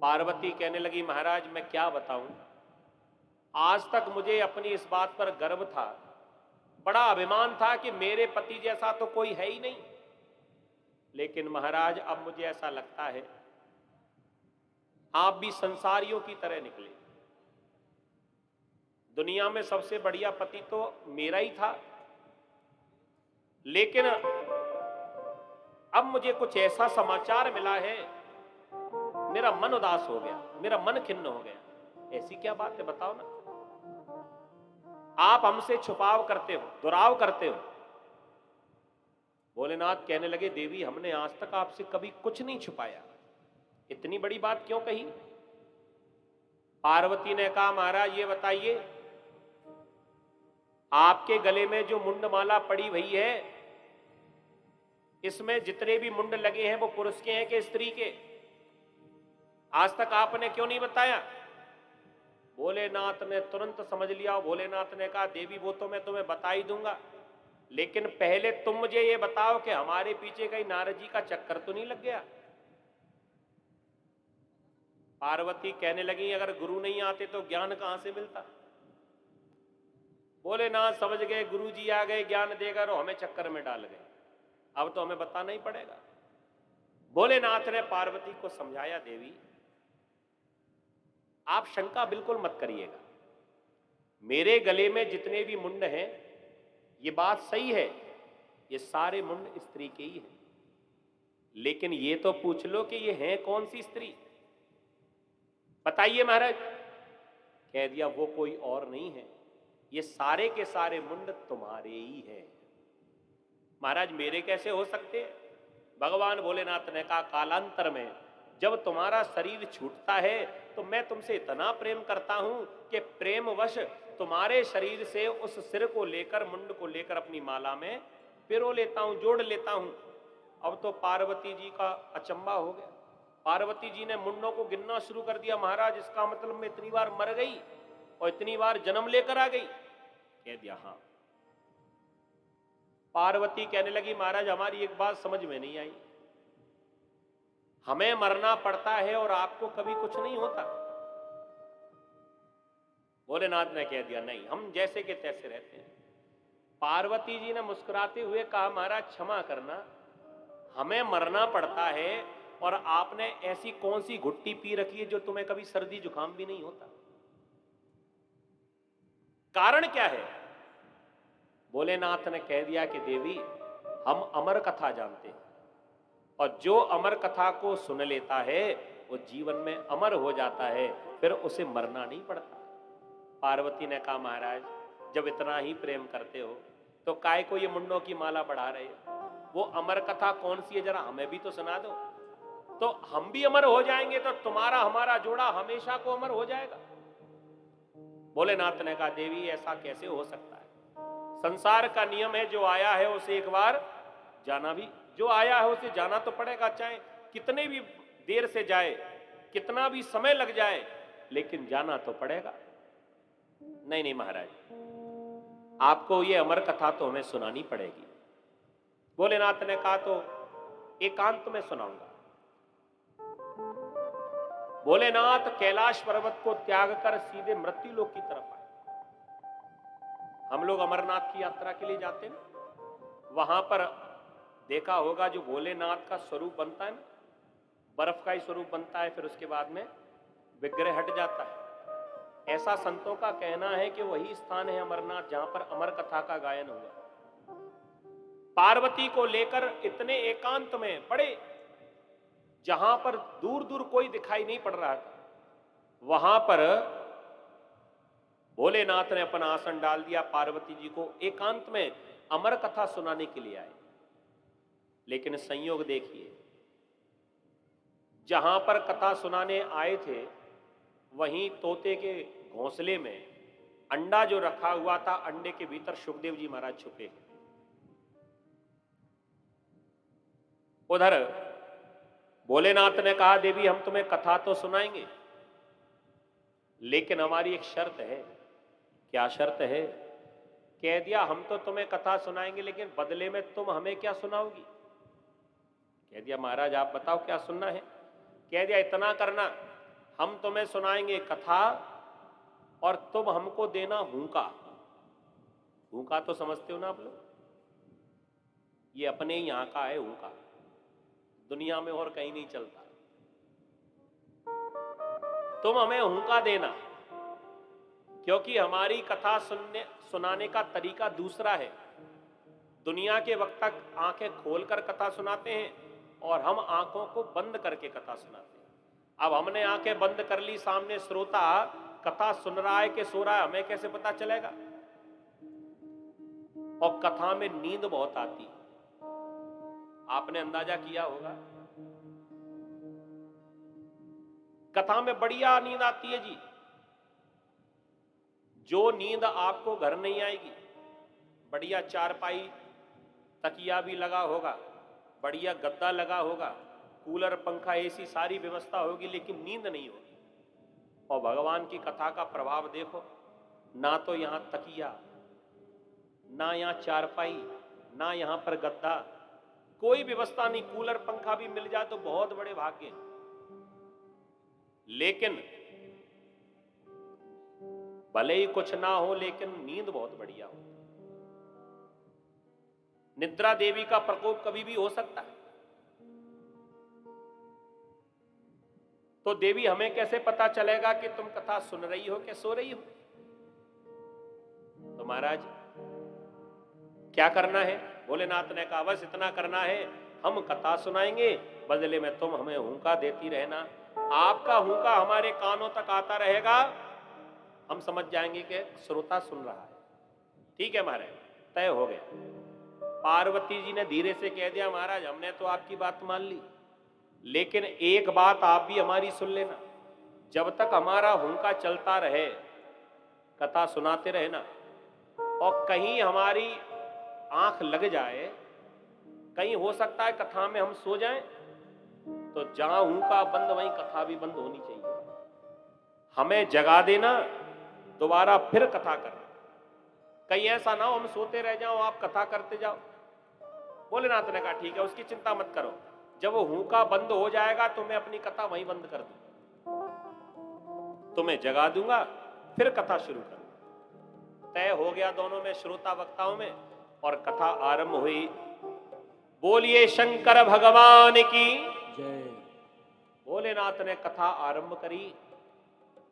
पार्वती कहने लगी महाराज मैं क्या बताऊं, आज तक मुझे अपनी इस बात पर गर्व था, बड़ा अभिमान था कि मेरे पति जैसा तो कोई है ही नहीं। लेकिन महाराज अब मुझे ऐसा लगता है आप भी संसारियों की तरह निकले। दुनिया में सबसे बढ़िया पति तो मेरा ही था, लेकिन अब मुझे कुछ ऐसा समाचार मिला है, मेरा मन उदास हो गया, मेरा मन खिन्न हो गया। ऐसी क्या बात है बताओ ना। आप हमसे छुपाव करते हो, दुराव करते हो। भोलेनाथ कहने लगे देवी हमने आज तक आपसे कभी कुछ नहीं छुपाया, इतनी बड़ी बात क्यों कही? पार्वती ने कहा महाराज ये बताइए आपके गले में जो मुंडमाला पड़ी हुई है, इसमें जितने भी मुंड लगे हैं वो पुरुष के हैं कि स्त्री के? आज तक आपने क्यों नहीं बताया? भोलेनाथ ने तुरंत समझ लिया। भोलेनाथ ने कहा देवी वो तो मैं तुम्हें बता ही दूंगा, लेकिन पहले तुम मुझे ये बताओ कि हमारे पीछे कहीं नारद जी का चक्कर तो नहीं लग गया? पार्वती कहने लगी अगर गुरु नहीं आते तो ज्ञान कहां से मिलता? भोलेनाथ समझ गए गुरु जी आ गए, ज्ञान देकर हमें चक्कर में डाल गए, अब तो हमें बताना ही पड़ेगा। भोलेनाथ ने पार्वती को समझाया देवी आप शंका बिल्कुल मत करिएगा, मेरे गले में जितने भी मुंड हैं ये बात सही है, ये सारे मुंड स्त्री के ही हैं, लेकिन ये तो पूछ लो कि ये है कौन सी स्त्री? बताइए महाराज। कह दिया वो कोई और नहीं है, ये सारे के सारे मुंड तुम्हारे ही हैं। महाराज मेरे कैसे हो सकते हैं? भगवान भोलेनाथ ने कहा कालांतर में जब तुम्हारा शरीर छूटता है तो मैं तुमसे इतना प्रेम करता हूं कि प्रेमवश तुम्हारे शरीर से उस सिर को लेकर मुंड को लेकर अपनी माला में पिरो लेता हूं, जोड़ लेता हूं। अब तो पार्वती जी का अचंबा हो गया। पार्वती जी ने मुंडों को गिनना शुरू कर दिया। महाराज इसका मतलब मैं इतनी बार मर गई और इतनी बार जन्म लेकर आ गई? कह दिया हाँ। पार्वती कहने लगी महाराज हमारी एक बात समझ में नहीं आई, हमें मरना पड़ता है और आपको कभी कुछ नहीं होता? भोलेनाथ ने कह दिया नहीं, हम जैसे के तैसे रहते हैं। पार्वती जी ने मुस्कुराते हुए कहा महाराज क्षमा करना, हमें मरना पड़ता है और आपने ऐसी कौन सी घुट्टी पी रखी है जो तुम्हें कभी सर्दी जुकाम भी नहीं होता? कारण क्या है? भोलेनाथ ने कह दिया कि देवी हम अमर कथा जानते हैं और जो अमर कथा को सुन लेता है वो जीवन में अमर हो जाता है, फिर उसे मरना नहीं पड़ता। पार्वती ने कहा महाराज जब इतना ही प्रेम करते हो तो काय को ये मुंडों की माला बढ़ा रहे हो? वो अमर कथा कौन सी है जरा हमें भी तो सुना दो, तो हम भी अमर हो जाएंगे, तो तुम्हारा हमारा जोड़ा हमेशा को अमर हो जाएगा। भोलेनाथ ने कहा देवी ऐसा कैसे हो सकता है? संसार का नियम है जो आया है उसे एक बार जाना भी, जो आया है उसे जाना तो पड़ेगा, चाहे कितने भी देर से जाए, कितना भी समय लग जाए, लेकिन जाना तो पड़ेगा। नहीं नहीं महाराज आपको ये अमर कथा तो हमें सुनानी पड़ेगी। भोलेनाथ ने कहा तो एकांत में सुनाऊंगा। भोलेनाथ कैलाश पर्वत को त्याग कर सीधे मृत्यु लोक की तरफ आए। हम लोग अमरनाथ की यात्रा के लिए जाते हैं, वहां पर देखा होगा जो भोलेनाथ का स्वरूप बनता है ना, बर्फ का ही स्वरूप बनता है, फिर उसके बाद में विग्रह हट जाता है। ऐसा संतों का कहना है कि वही स्थान है अमरनाथ जहां पर अमर कथा का गायन हुआ। पार्वती को लेकर इतने एकांत में पड़े, जहां पर दूर दूर कोई दिखाई नहीं पड़ रहा था, वहां पर भोलेनाथ ने अपना आसन डाल दिया। पार्वती जी को एकांत में अमर कथा सुनाने के लिए आए। लेकिन संयोग देखिए, जहां पर कथा सुनाने आए थे वहीं तोते के घोंसले में अंडा जो रखा हुआ था, अंडे के भीतर सुखदेव जी महाराज छुपे हैं। उधर भोलेनाथ ने कहा, देवी हम तुम्हें कथा तो सुनाएंगे, लेकिन हमारी एक शर्त है। क्या शर्त है? कह दिया हम तो तुम्हें कथा सुनाएंगे, लेकिन बदले में तुम हमें क्या सुनाओगी? कह दिया महाराज आप बताओ क्या सुनना है। कह दिया इतना करना, हम तुम्हें सुनाएंगे कथा और तुम हमको देना हुंका। हुंका तो समझते हो ना आप लोग, ये अपने ही यहां का है हुंका, दुनिया में और कहीं नहीं चलता। तुम हमें हुंका देना, क्योंकि हमारी कथा सुनाने का तरीका दूसरा है। दुनिया के वक्त तक आंखें खोलकर कथा सुनाते हैं और हम आंखों को बंद करके कथा सुनाते हैं। अब हमने आंखें बंद कर ली, सामने श्रोता कथा सुन रहा है कि सो रहा है, हमें कैसे पता चलेगा? और कथा में नींद बहुत आती है, आपने अंदाजा किया होगा। कथा में बढ़िया नींद आती है जी, जो नींद आपको घर नहीं आएगी। बढ़िया चारपाई तकिया भी लगा होगा, बढ़िया गद्दा लगा होगा, कूलर पंखा एसी सारी व्यवस्था होगी, लेकिन नींद नहीं होगी। और भगवान की कथा का प्रभाव देखो, ना तो यहां तकिया, ना यहां चारपाई, ना यहां पर गद्दा, कोई व्यवस्था नहीं। कूलर पंखा भी मिल जाए तो बहुत बड़े भाग्य, लेकिन भले ही कुछ ना हो लेकिन नींद बहुत बढ़िया हो। निद्रा देवी का प्रकोप कभी भी हो सकता है। तो देवी हमें कैसे पता चलेगा कि तुम कथा सुन रही हो कि सो रही हो? तो महाराज क्या करना है? भोलेनाथ ने कहा बस इतना करना है, हम कथा सुनाएंगे, बदले में तुम हमें हुंका देती रहना। आपका हुंका हमारे कानों तक आता रहेगा, हम समझ जाएंगे कि श्रोता सुन रहा है। ठीक है महाराज, तय हो गया। पार्वती जी ने धीरे से कह दिया, महाराज हमने तो आपकी बात मान ली, लेकिन एक बात आप भी हमारी सुन लेना। जब तक हमारा हुंका चलता रहे, कथा सुनाते रहे ना, और कहीं हमारी आंख लग जाए, कहीं हो सकता है कथा में हम सो जाएं, तो जहां हुंका बंद वहीं कथा भी बंद होनी चाहिए। हमें जगा देना, दोबारा फिर कथा करना। कहीं ऐसा ना हो हम सोते रह जाओ, आप कथा करते जाओ। भोलेनाथ ने कहा ठीक है, उसकी चिंता मत करो, जब वो हुंका बंद हो जाएगा तो मैं अपनी कथा वहीं बंद कर दूंगा, तुम्हें जगा दूंगा, फिर कथा शुरू करूंगा। तय हो गया दोनों में, श्रोता वक्ताओं में, और कथा आरंभ हुई। बोलिए शंकर भगवान की जय। भोलेनाथ ने कथा आरंभ करी।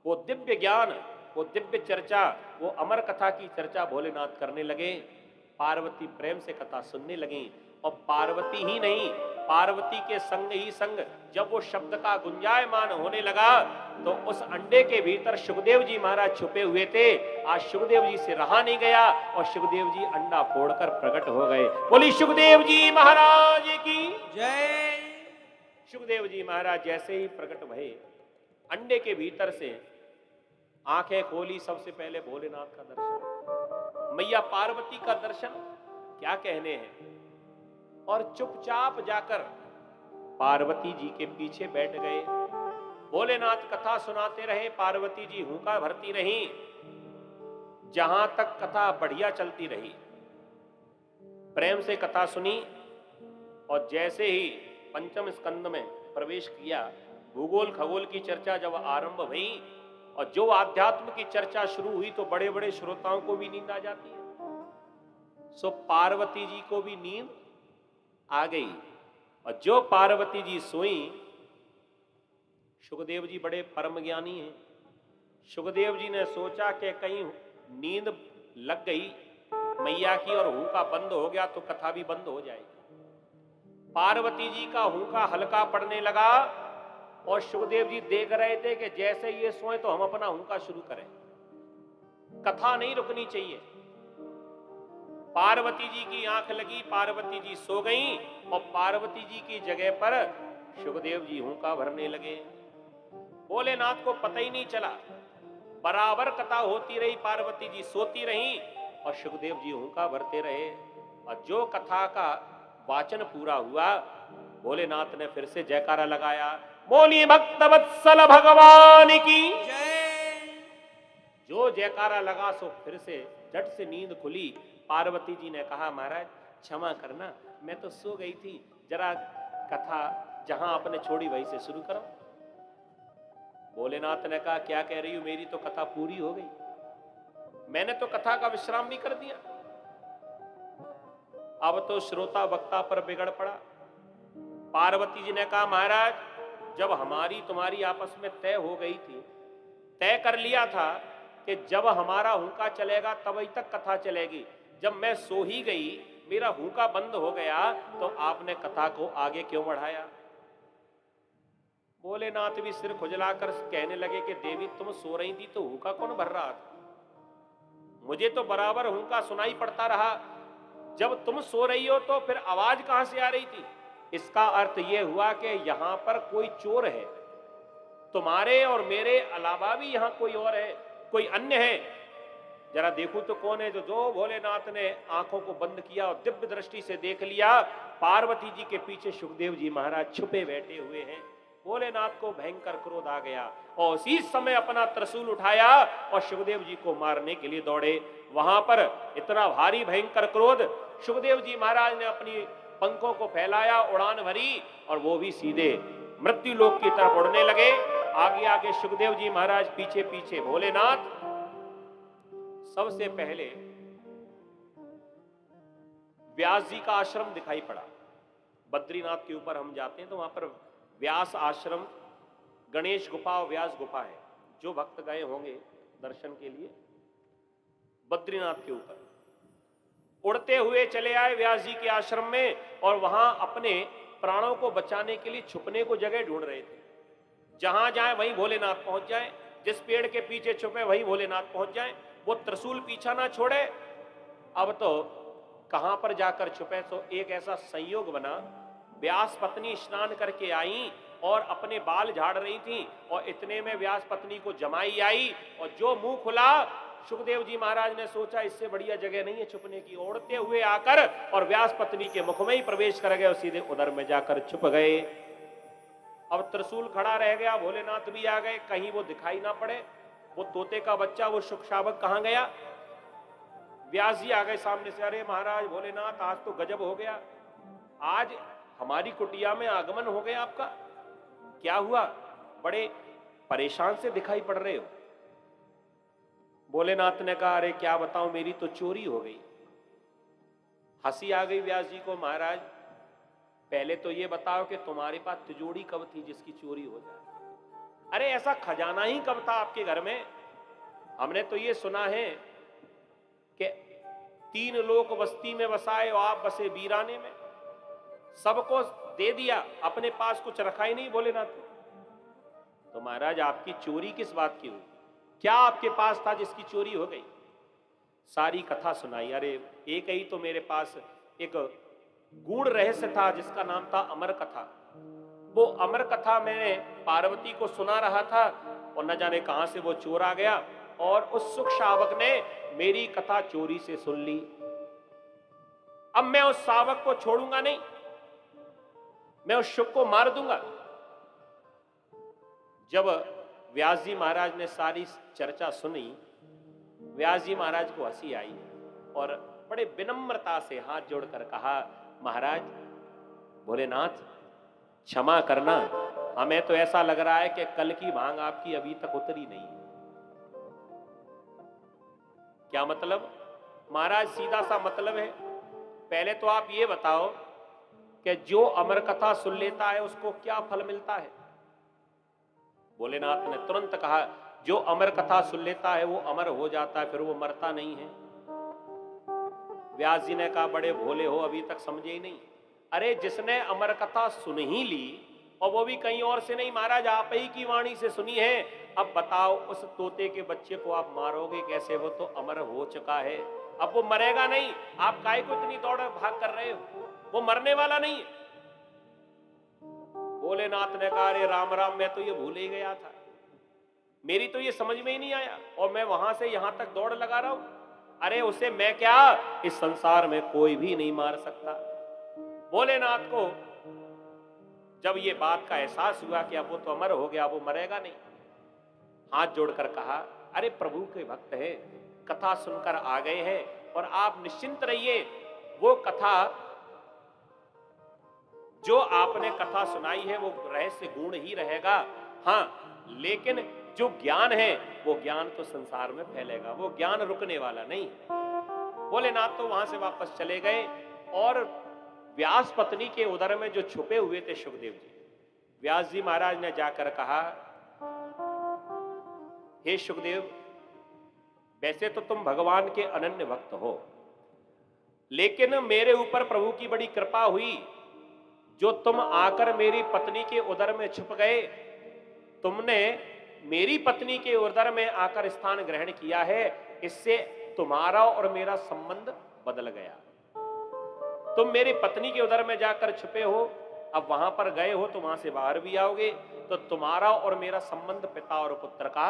वो दिव्य ज्ञान, वो दिव्य चर्चा, वो अमर कथा की चर्चा भोलेनाथ करने लगे। पार्वती प्रेम से कथा सुनने लगी, और पार्वती ही नहीं, पार्वती के संग ही संग जब वो शब्द का गुंजायमान होने लगा, तो उस अंडे के भीतर सुखदेव जी महाराज छुपे हुए थे। आज सुखदेव जी से रहा नहीं गया, और सुखदेव जी अंडा फोड़कर प्रकट हो गए। बोली सुखदेव जी महाराज की जय। सुखदेव जी महाराज जैसे ही प्रकट भये, अंडे के भीतर से आंखें खोली, सबसे पहले भोलेनाथ का दर्शन, मैया पार्वती का दर्शन, क्या कहने हैं। और चुपचाप जाकर पार्वती जी के पीछे बैठ गए। भोलेनाथ कथा सुनाते रहे, पार्वती जी हुंका भरती रही, जहां तक कथा बढ़िया चलती रही। प्रेम से कथा सुनी, और जैसे ही पंचम स्कंद में प्रवेश किया, भूगोल खगोल की चर्चा जब आरंभ हुई और जो आध्यात्म की चर्चा शुरू हुई तो बड़े बड़े श्रोताओं को भी नींद आ जाती है। सो पार्वती जी को भी नींद आ गई और जो पार्वती जी सोई, सुखदेव जी बड़े परम ज्ञानी हैं, सुखदेव जी ने सोचा कि कहीं नींद लग गई मैया की और हुक्का बंद हो गया तो कथा भी बंद हो जाएगी। पार्वती जी का हुक्का हल्का पड़ने लगा और सुखदेव जी देख रहे थे कि जैसे ये सोए तो हम अपना हुक्का शुरू करें, कथा नहीं रुकनी चाहिए। पार्वती जी की आंख लगी, पार्वती जी सो गईं और पार्वती जी की जगह पर सुखदेव जी हुक्का भरने लगे। भोलेनाथ को पता ही नहीं चला, बराबर कथा होती रही, पार्वती जी सोती रहीं और सुखदेव जी हुक्का भरते रहे। और जो कथा का वाचन पूरा हुआ, भोलेनाथ ने फिर से जयकारा लगाया, बोली भक्त वत्सल भगवान की जय। जो जयकारा लगा सो फिर से झट से नींद खुली। पार्वती जी ने कहा, महाराज क्षमा करना, मैं तो सो गई थी, जरा कथा जहां आपने छोड़ी वहीं से शुरू करो। भोलेनाथ ने कहा, क्या कह रही हो, मेरी तो कथा पूरी हो गई, मैंने तो कथा का विश्राम भी कर दिया। अब तो श्रोता वक्ता पर बिगड़ पड़ा। पार्वती जी ने कहा, महाराज जब हमारी तुम्हारी आपस में तय हो गई थी, तय कर लिया था कि जब हमारा हुक्का चलेगा तभी तक कथा चलेगी, जब मैं सो ही गई, मेरा हुक्का बंद हो गया, तो आपने कथा को आगे क्यों बढ़ाया। भोलेनाथ भी सिर खुजलाकर कहने लगे कि देवी तुम सो रही थी तो हुक्का कौन भर रहा था, मुझे तो बराबर हुक्का सुनाई पड़ता रहा, जब तुम सो रही हो तो फिर आवाज कहां से आ रही थी। इसका अर्थ यह हुआ कि यहां पर कोई चोर है, तुम्हारे और मेरे अलावा भी यहां कोई और है, कोई अन्य है, जरा देखो तो कौन है। जो भोलेनाथ ने आंखों को बंद किया और दिव्य दृष्टि से देख लिया, पार्वती जी के पीछे सुखदेव जी महाराज छुपे बैठे हुए हैं। भोलेनाथ को भयंकर क्रोध आ गया और उसी समय अपना त्रिशूल उठाया और सुखदेव जी को मारने के लिए दौड़े। वहां पर इतना भारी भयंकर क्रोध, सुखदेव जी महाराज ने अपनी पंखों को फैलाया, उड़ान भरी और वो भी सीधे मृत्यु लोक की तरफ उड़ने लगे। आगे आगे सुखदेव जी महाराज, पीछे पीछे भोलेनाथ। सबसे पहले व्यास जी का आश्रम दिखाई पड़ा। बद्रीनाथ के ऊपर हम जाते हैं तो वहां पर व्यास आश्रम, गणेश गुफा और व्यास गुफा है। जो भक्त गए होंगे दर्शन के लिए बद्रीनाथ के ऊपर, उड़ते हुए चले आए व्यास जी के आश्रम में और वहां अपने प्राणों को बचाने के लिए छुपने को जगह ढूंढ रहे थे। जहां जाए वहीं भोलेनाथ पहुंच जाए, जिस पेड़ के पीछे छुपे वहीं भोलेनाथ पहुंच जाए, वो त्रिशूल पीछा ना छोड़े। अब तो कहां पर जाकर छुपे, तो एक ऐसा संयोग बना, व्यास पत्नी स्नान करके आई और अपने बाल झाड़ रही थी और इतने में व्यास पत्नी को जमाई आई और जो मुंह खुला, सुखदेव जी महाराज ने सोचा इससे बढ़िया जगह नहीं है छुपने की, उड़ते हुए आकर और व्यास पत्नी के मुख में ही प्रवेश कर गए और सीधे उधर में जाकर छुप गए। अब त्रिशूल खड़ा रह गया, भोलेनाथ भी आ गए, कहीं वो दिखाई ना पड़े। वो तोते का बच्चा, वो सुख शावक कहां गया। व्यास जी आ गए सामने से, अरे महाराज भोलेनाथ आज तो गजब हो गया, आज हमारी कुटिया में आगमन हो गया आपका, क्या हुआ, बड़े परेशान से दिखाई पड़ रहे हो। भोलेनाथ ने कहा, अरे क्या बताऊं, मेरी तो चोरी हो गई। हंसी आ गई व्यास जी को, महाराज पहले तो ये बताओ कि तुम्हारे पास तिजोरी कब थी जिसकी चोरी हो जाए। अरे ऐसा खजाना ही कब था आपके घर में, हमने तो ये सुना है कि 3 लोक बस्ती में बसाए और आप बसे वीराने में, सबको दे दिया, अपने पास कुछ रखा ही नहीं भोलेनाथ ने। तो महाराज आपकी चोरी किस बात की हुई, क्या आपके पास था जिसकी चोरी हो गई। सारी कथा सुनाई। अरे एक ही तो मेरे पास एक गूढ़ रहस्य था जिसका नाम था अमर कथा। वो अमर कथा मैंने पार्वती को सुना रहा था और न जाने कहां से वो चोर आ गया और उस सुख शावक ने मेरी कथा चोरी से सुन ली। अब मैं उस शावक को छोड़ूंगा नहीं, मैं उस शुक को मार दूंगा। जब व्यास जी महाराज ने सारी चर्चा सुनी, व्यास जी महाराज को हंसी आई और बड़े विनम्रता से हाथ जोड़कर कहा, महाराज भोलेनाथ क्षमा करना, हमें तो ऐसा लग रहा है कि कल की भांग आपकी अभी तक उतरी नहीं है। क्या मतलब? महाराज सीधा सा मतलब है, पहले तो आप ये बताओ कि जो अमर कथा सुन लेता है उसको क्या फल मिलता है? भोलेनाथ ने तुरंत कहा, जो अमर कथा सुन लेता है वो अमर हो जाता है, फिर वो मरता नहीं है। व्यास जी ने कहा, बड़े भोले हो, अभी तक समझे ही नहीं। अरे जिसने अमर कथा सुन ही ली, और वो भी कहीं और से नहीं, महाराज आप ही की वाणी से सुनी है। अब बताओ उस तोते के बच्चे को आप मारोगे कैसे? वो तो अमर हो चुका है, अब वो मरेगा नहीं। आप काहे को इतनी दौड़ भाग कर रहे हो? वो मरने वाला नहीं है। भोलेनाथ ने कहा, अरे राम राम, मैं तो ये भूल ही गया था, मेरी तो ये समझ में ही नहीं आया, और मैं वहां से यहां तक दौड़ लगा रहा हूं। अरे उसे मैं क्या, इस संसार में कोई भी नहीं मार सकता। भोलेनाथ को जब ये बात का एहसास हुआ कि अब वो तो अमर हो गया, वो मरेगा नहीं, हाथ जोड़कर कहा, अरे प्रभु के भक्त है, कथा सुनकर आ गए हैं, और आप निश्चिंत रहिए, वो कथा जो आपने कथा सुनाई है वो रहस्य गुण ही रहेगा। हां, लेकिन जो ज्ञान है वो ज्ञान तो संसार में फैलेगा, वो ज्ञान रुकने वाला नहीं है। भोलेनाथ तो वहां से वापस चले गए, और व्यास पत्नी के उदर में जो छुपे हुए थे सुखदेव जी, व्यास जी महाराज ने जाकर कहा, हे सुखदेव, वैसे तो तुम भगवान के अनन्य भक्त हो, लेकिन मेरे ऊपर प्रभु की बड़ी कृपा हुई, जो तुम आकर मेरी पत्नी के उदर में छुप गए। तुमने मेरी पत्नी के उदर में आकर स्थान ग्रहण किया है, इससे तुम्हारा और मेरा संबंध बदल गया। तुम मेरी पत्नी के उदर में जाकर छुपे हो, अब वहां पर गए हो तो वहां से बाहर भी आओगे, तो तुम्हारा और मेरा संबंध पिता और पुत्र का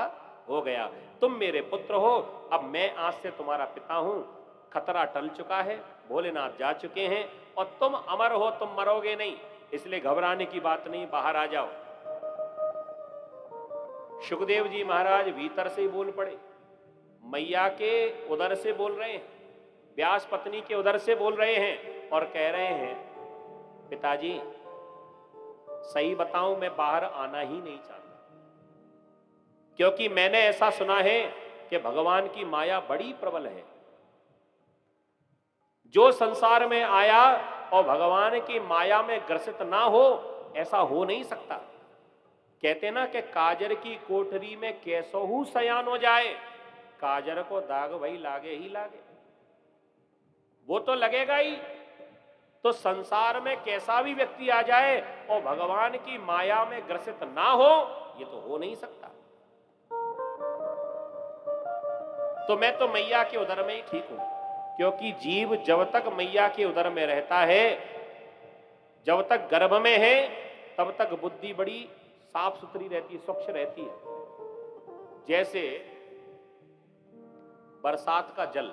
हो गया। तुम मेरे पुत्र हो, अब मैं आज से तुम्हारा पिता हूं। खतरा टल चुका है, भोलेनाथ जा चुके हैं, और तुम अमर हो, तुम मरोगे नहीं, इसलिए घबराने की बात नहीं, बाहर आ जाओ। सुखदेव जी महाराज भीतर से ही बोल पड़े, मैया के उदर से बोल रहे हैं, व्यास पत्नी के उदर से बोल रहे हैं, और कह रहे हैं, पिताजी सही बताऊं, मैं बाहर आना ही नहीं चाहता, क्योंकि मैंने ऐसा सुना है कि भगवान की माया बड़ी प्रबल है। जो संसार में आया और भगवान की माया में ग्रसित ना हो, ऐसा हो नहीं सकता। कहते ना कि काजर की कोठरी में कैसोहू सयान हो जाए, काजर को दाग भाई लागे ही लागे, वो तो लगेगा ही। तो संसार में कैसा भी व्यक्ति आ जाए और भगवान की माया में ग्रसित ना हो, ये तो हो नहीं सकता। तो मैं तो मैया के उदर में ही ठीक हूं, क्योंकि जीव जब तक मैया के उदर में रहता है, जब तक गर्भ में है, तब तक बुद्धि बड़ी साफ सुथरी रहती है, स्वच्छ रहती है। जैसे बरसात का जल,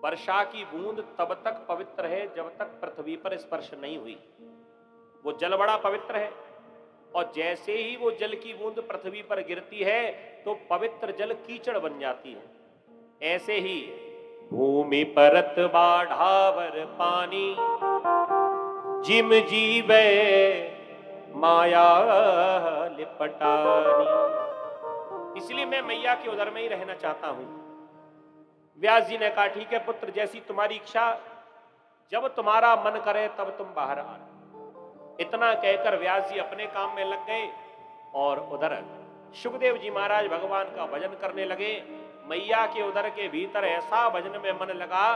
वर्षा की बूंद तब तक पवित्र है जब तक पृथ्वी पर स्पर्श नहीं हुई, वो जल बड़ा पवित्र है। और जैसे ही वो जल की बूंद पृथ्वी पर गिरती है तो पवित्र जल कीचड़ बन जाती है। ऐसे ही भूमि परत बाढ़ावर पानी, जिम जीवे माया लिपटानी। इसलिए मैं मैया के उदर में ही रहना चाहता हूं। व्यास जी ने कहा, ठीक है पुत्र, जैसी तुम्हारी इच्छा, जब तुम्हारा मन करे तब तुम बाहर आना। इतना कहकर व्यास जी अपने काम में लग गए, और उधर सुखदेव जी महाराज भगवान का भजन करने लगे। मैया के उदर के भीतर ऐसा भजन में मन लगा,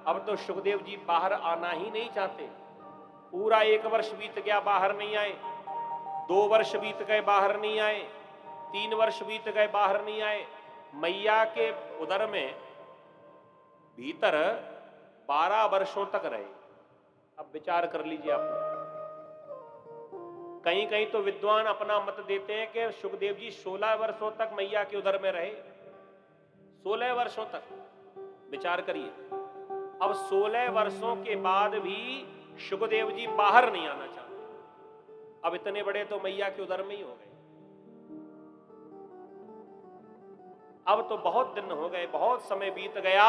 अब तो सुखदेव जी बाहर आना ही नहीं चाहते। पूरा 1 वर्ष बीत गया, बाहर नहीं आए। 2 वर्ष बीत गए, बाहर नहीं आए। 3 वर्ष बीत गए, बाहर नहीं आए। मैया के उदर में भीतर 12 वर्षों तक रहे। अब विचार कर लीजिए आप। कहीं कहीं तो विद्वान अपना मत देते हैं कि सुखदेव जी 16 वर्षों तक मैया के उदर में रहे। 16 वर्षों तक विचार करिए। अब 16 वर्षों के बाद भी सुखदेव जी बाहर नहीं आना चाहते। अब इतने बड़े तो मैया के उदर में ही हो गए। अब तो बहुत दिन हो गए, बहुत समय बीत गया,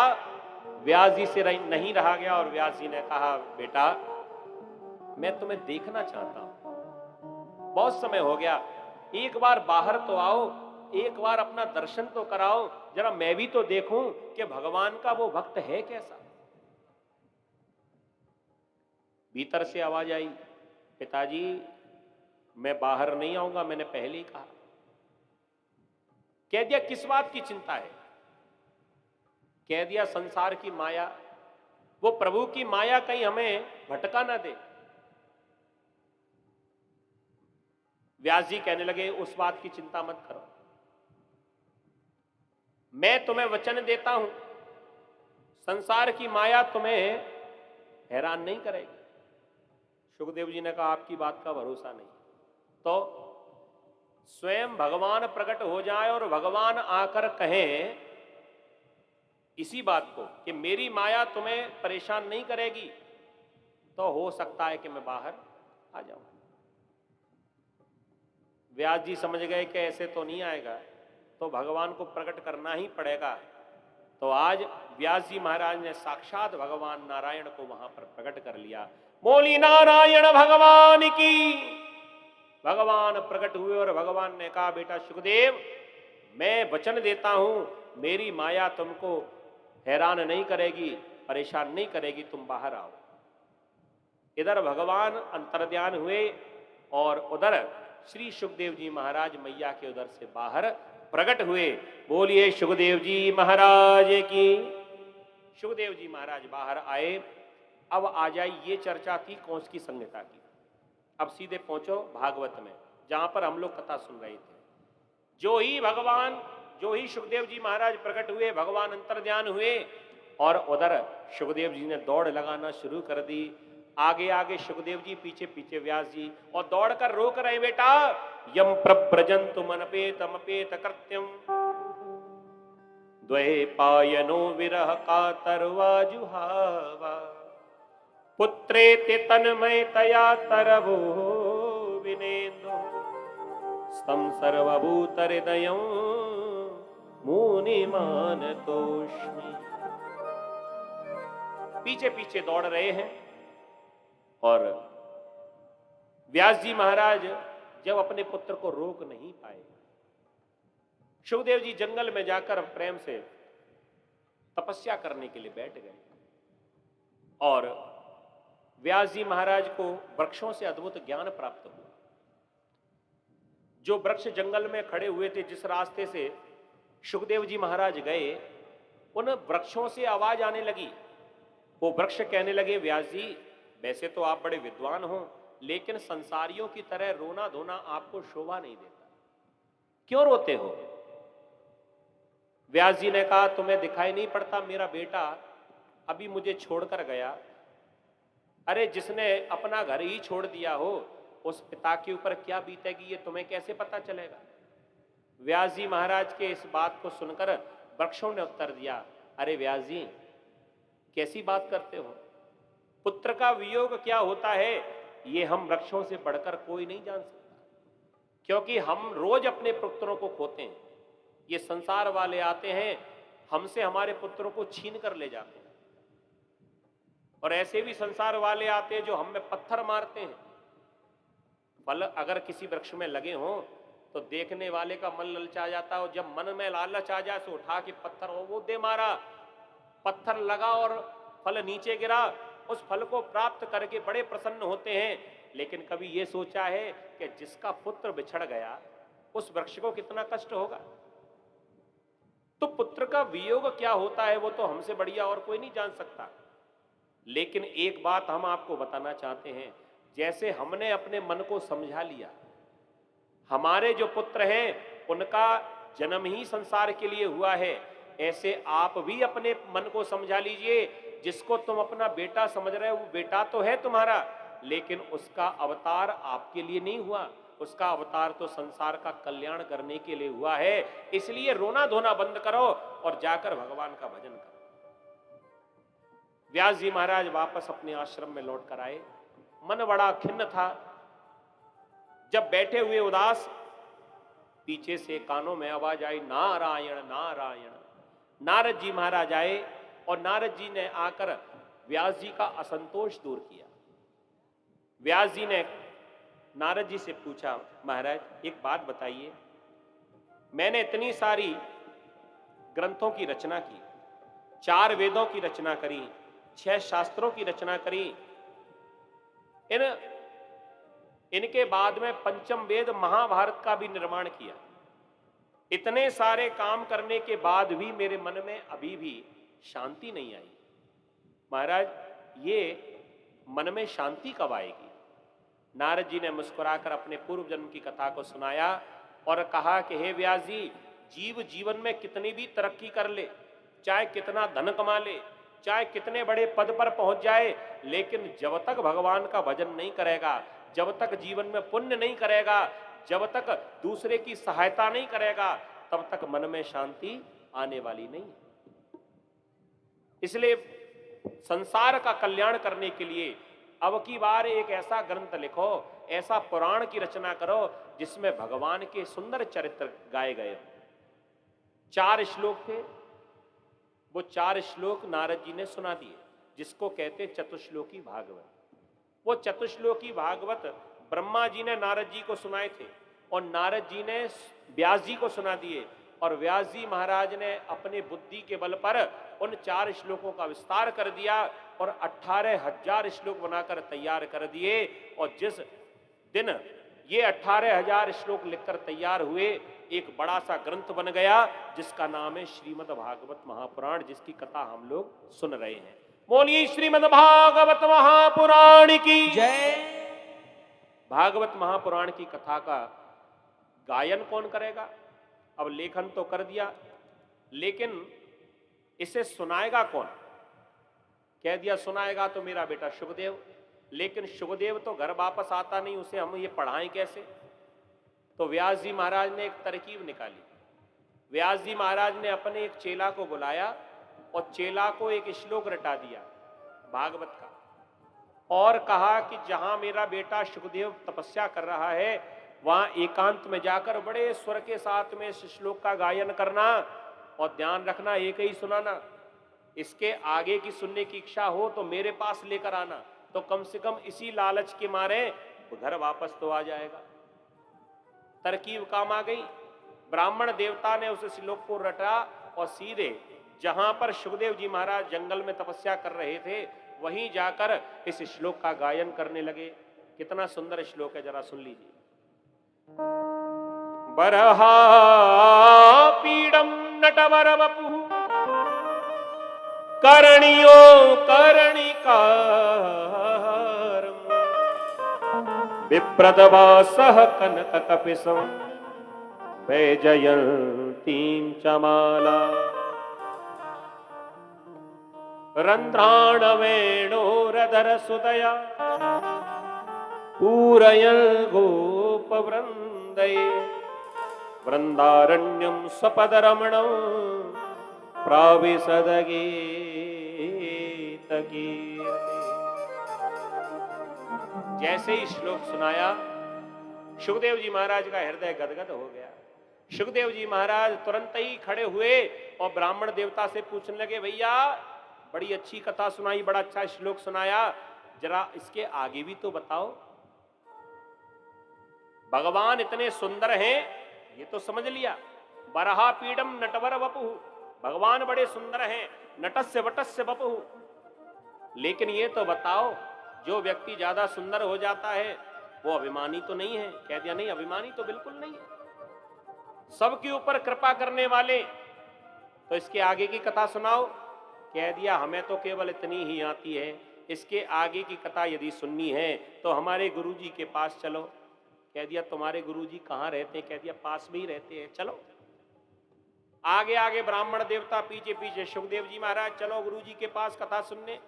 व्यास जी से नहीं रहा गया, और व्यास जी ने कहा, बेटा मैं तुम्हें देखना चाहता हूं। बहुत समय हो गया, एक बार बाहर तो आओ, एक बार अपना दर्शन तो कराओ, जरा मैं भी तो देखूं कि भगवान का वो भक्त है कैसा। भीतर से आवाज आई, पिताजी मैं बाहर नहीं आऊंगा, मैंने पहले ही कहा। कह दिया किस बात की चिंता है? कह दिया संसार की माया, वो प्रभु की माया कहीं हमें भटका ना दे। व्यास जी कहने लगे उस बात की चिंता मत करो, मैं तुम्हें वचन देता हूं, संसार की माया तुम्हें हैरान नहीं करेगी। सुखदेव जी ने कहा आपकी बात का भरोसा नहीं। तो स्वयं भगवान प्रकट हो जाए और भगवान आकर कहें इसी बात को कि मेरी माया तुम्हें परेशान नहीं करेगी, तो हो सकता है कि मैं बाहर आ जाऊं। व्यास जी समझ गए कि ऐसे तो नहीं आएगा, तो भगवान को प्रकट करना ही पड़ेगा। तो आज व्यास जी महाराज ने साक्षात भगवान नारायण को वहां पर प्रकट कर लिया। बोली नारायण भगवान की। भगवान प्रकट हुए और भगवान ने कहा बेटा सुखदेव, मैं वचन देता हूं, मेरी माया तुमको हैरान नहीं करेगी, परेशान नहीं करेगी, तुम बाहर आओ। इधर भगवान अंतर्ध्यान हुए और उधर श्री सुखदेव जी महाराज मैया के उधर से बाहर प्रकट हुए। बोलिए सुखदेव जी महाराज की। सुखदेव जी महाराज बाहर आए। अब आ जाए, ये चर्चा थी कौश की संहिता की। अब सीधे पहुंचो भागवत में, जहां पर हम लोग कथा सुन रहे थे। जो ही सुखदेव जी महाराज प्रकट हुए, भगवान अंतर्ध्यान हुए और उधर सुखदेव जी ने दौड़ लगाना शुरू कर दी। आगे आगे सुखदेव जी, पीछे पीछे व्यास जी, और दौड़कर रोक रहे बेटा। यम प्रव्रजन्तु मनपेतमपेत कृत्यम द्वये पायनो विरह कातर्वा जुहावा पुत्रेति तन्मयतया तरवो विनेन्दु स्तम सर्वभूतहृदयं मुनिमानतोऽस्मि। पीछे पीछे दौड़ रहे हैं और व्यास जी महाराज जब अपने पुत्र को रोक नहीं पाए, सुखदेव जी जंगल में जाकर प्रेम से तपस्या करने के लिए बैठ गए। और व्यास जी महाराज को वृक्षों से अद्भुत ज्ञान प्राप्त हुआ। जो वृक्ष जंगल में खड़े हुए थे, जिस रास्ते से सुखदेव जी महाराज गए, उन वृक्षों से आवाज आने लगी। वो वृक्ष कहने लगे व्यास जी, वैसे तो आप बड़े विद्वान हो, लेकिन संसारियों की तरह रोना धोना आपको शोभा नहीं देता, क्यों रोते हो? व्यास जी ने कहा तुम्हें दिखाई नहीं पड़ता, मेरा बेटा अभी मुझे छोड़कर गया। अरे जिसने अपना घर ही छोड़ दिया हो, उस पिता के ऊपर क्या बीतेगी ये तुम्हें कैसे पता चलेगा? व्यास जी महाराज के इस बात को सुनकर वृक्षों ने उत्तर दिया, अरे व्यास जी कैसी बात करते हो? पुत्र का वियोग क्या होता है ये हम वृक्षों से बढ़कर कोई नहीं जान सकता, क्योंकि हम रोज अपने पुत्रों को खोते हैं। ये संसार वाले आते हैं, हमसे हमारे पुत्रों को छीन कर ले जाते हैं, और ऐसे भी संसार वाले आते हैं जो हम में पत्थर मारते हैं। फल अगर किसी वृक्ष में लगे हों तो देखने वाले का मन ललचा जाता है, और जब मन में लालच आ जाए तो उठा के पत्थर वो दे मारा, पत्थर लगा और फल नीचे गिरा, उस फल को प्राप्त करके बड़े प्रसन्न होते हैं। लेकिन कभी ये सोचा है कि जिसका पुत्र बिछड़ गया उस वृक्ष को कितना कष्ट होगा? तो पुत्र का वियोग क्या होता है वो तो हमसे बढ़िया और कोई नहीं जान सकता। लेकिन एक बात हम आपको बताना चाहते हैं, जैसे हमने अपने मन को समझा लिया, हमारे जो पुत्र हैं उनका जन्म ही संसार के लिए हुआ है, ऐसे आप भी अपने मन को समझा लीजिए। जिसको तुम अपना बेटा समझ रहे हो वो बेटा तो है तुम्हारा, लेकिन उसका अवतार आपके लिए नहीं हुआ, उसका अवतार तो संसार का कल्याण करने के लिए हुआ है। इसलिए रोना धोना बंद करो और जाकर भगवान का भजन करो। व्यास जी महाराज वापस अपने आश्रम में लौट कर आए। मन बड़ा खिन्न था। जब बैठे हुए उदास, पीछे से कानों में आवाज आई, नारायण नारायण। नारद जी महाराज आए और नारद जी ने आकर व्यास जी का असंतोष दूर किया। व्यास जी ने नारद जी से पूछा, महाराज एक बात बताइए, मैंने इतनी सारी ग्रंथों की रचना की, 4 वेदों की रचना करी, 6 शास्त्रों की रचना करी, इनके बाद में पंचम वेद महाभारत का भी निर्माण किया। इतने सारे काम करने के बाद भी मेरे मन में अभी भी शांति नहीं आई। महाराज ये मन में शांति कब आएगी? नारद जी ने मुस्कुराकर अपने पूर्व जन्म की कथा को सुनाया और कहा कि हे व्यास जी, जीव जीवन में कितनी भी तरक्की कर ले, चाहे कितना धन कमा ले, चाहे कितने बड़े पद पर पहुंच जाए, लेकिन जब तक भगवान का भजन नहीं करेगा, जब तक जीवन में पुण्य नहीं करेगा, जब तक दूसरे की सहायता नहीं करेगा, तब तक मन में शांति आने वाली नहीं। इसलिए संसार का कल्याण करने के लिए अब की बार एक ऐसा ग्रंथ लिखो, ऐसा पुराण की रचना करो जिसमें भगवान के सुंदर चरित्र गाए गए। 4 श्लोक थे, वो 4 श्लोक नारद जी ने सुना दिए, जिसको कहते चतुश्लोकी भागवत। वो चतुश्लोकी भागवत ब्रह्मा जी ने नारद जी को सुनाए थे और नारद जी ने व्यास जी को सुना दिए, और व्यास जी महाराज ने अपने बुद्धि के बल पर उन 4 श्लोकों का विस्तार कर दिया और 18,000 श्लोक बनाकर तैयार कर दिए। और जिस दिन ये 18,000 श्लोक लिखकर तैयार हुए, एक बड़ा सा ग्रंथ बन गया जिसका नाम है श्रीमद् भागवत महापुराण, जिसकी कथा हम लोग सुन रहे हैं। बोलिए श्रीमद् भागवत महापुराण की जय। भागवत महापुराण की कथा का गायन कौन करेगा? अब लेखन तो कर दिया, लेकिन इसे सुनाएगा कौन? कह दिया सुनाएगा तो मेरा बेटा शुकदेव, लेकिन शुकदेव तो घर वापस आता नहीं, उसे हम ये पढ़ाएं कैसे? तो व्यास जी महाराज ने एक तरकीब निकाली। व्यास जी महाराज ने अपने एक चेला को बुलाया और चेला को एक श्लोक रटा दिया भागवत का, और कहा कि जहां मेरा बेटा शुकदेव तपस्या कर रहा है, वहां एकांत में जाकर बड़े स्वर के साथ में इस श्लोक का गायन करना, और ध्यान रखना एक ही सुनाना। इसके आगे की सुनने की इच्छा हो तो मेरे पास लेकर आना, तो कम से कम इसी लालच के मारे घर वापस तो आ जाएगा। तरकीब काम आ गई। ब्राह्मण देवता ने उस श्लोक को रटा और सीधे जहां पर शुकदेव जी महाराज जंगल में तपस्या कर रहे थे, वहीं जाकर इस श्लोक का गायन करने लगे। कितना सुंदर श्लोक है, जरा सुन लीजिए। बरहा पीडम नटवर वपु करणियो करणिकार विप्रदवासः कनक कपिसं वैजयन्तीं चमाला रंध्राण वेणोरधर सुदया पूरयन् गोपवृन्दये वृंदारण्यं स्वपदरमणं प्राविशदगीतकीर्ते। जैसे ही श्लोक सुनाया, शुकदेव जी महाराज का हृदय गदगद हो गया। शुकदेव जी महाराज तुरंत ही खड़े हुए और ब्राह्मण देवता से पूछने लगे, भैया बड़ी अच्छी कथा सुनाई, बड़ा अच्छा श्लोक सुनाया, जरा इसके आगे भी तो बताओ। भगवान इतने सुंदर हैं ये तो समझ लिया, बरहा पीडम नटवर वपु, भगवान बड़े सुंदर हैं, नटस्य वटस्य वपु, लेकिन ये तो बताओ जो व्यक्ति ज्यादा सुंदर हो जाता है वो अभिमानी तो नहीं है? कह दिया नहीं, अभिमानी तो बिल्कुल नहीं है, सबके ऊपर कृपा करने वाले। तो इसके आगे की कथा सुनाओ। कह दिया हमें तो केवल इतनी ही आती है, इसके आगे की कथा यदि सुननी है तो हमारे गुरुजी के पास चलो। कह दिया तुम्हारे गुरुजी कहाँ रहते हैं? कह दिया पास में ही रहते हैं, चलो। आगे आगे ब्राह्मण देवता, पीछे पीछे शुकदेव जी महाराज, चलो गुरुजी के पास कथा सुनने।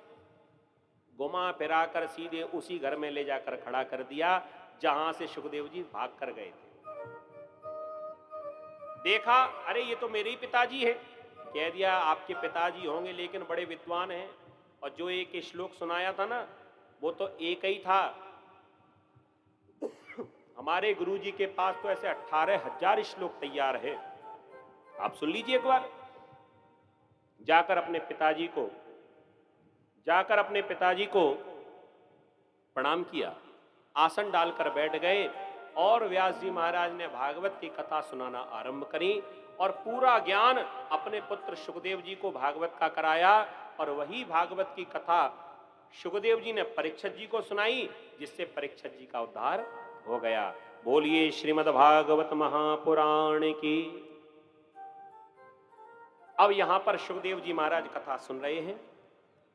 घुमा फिरा कर सीधे उसी घर में ले जाकर खड़ा कर दिया जहां से शुकदेव जी भाग कर गए थे। देखा, अरे ये तो मेरे ही पिताजी है। कह दिया आपके पिताजी होंगे लेकिन बड़े विद्वान हैं, और जो एक श्लोक सुनाया था ना वो तो एक ही था। हमारे गुरुजी के पास तो ऐसे 18,000 श्लोक तैयार है, आप सुन लीजिए एक बार। जाकर अपने पिताजी को प्रणाम किया आसन डालकर बैठ गए और व्यास जी महाराज ने भागवत की कथा सुनाना आरंभ करी और पूरा ज्ञान अपने पुत्र सुखदेव जी को भागवत का कराया और वही भागवत की कथा सुखदेव जी ने परीक्षित जी को सुनाई, जिससे परीक्षित जी का उद्धार हो गया। बोलिए श्रीमद् भागवत महापुराण की। अब यहां पर सुखदेव जी महाराज कथा सुन रहे हैं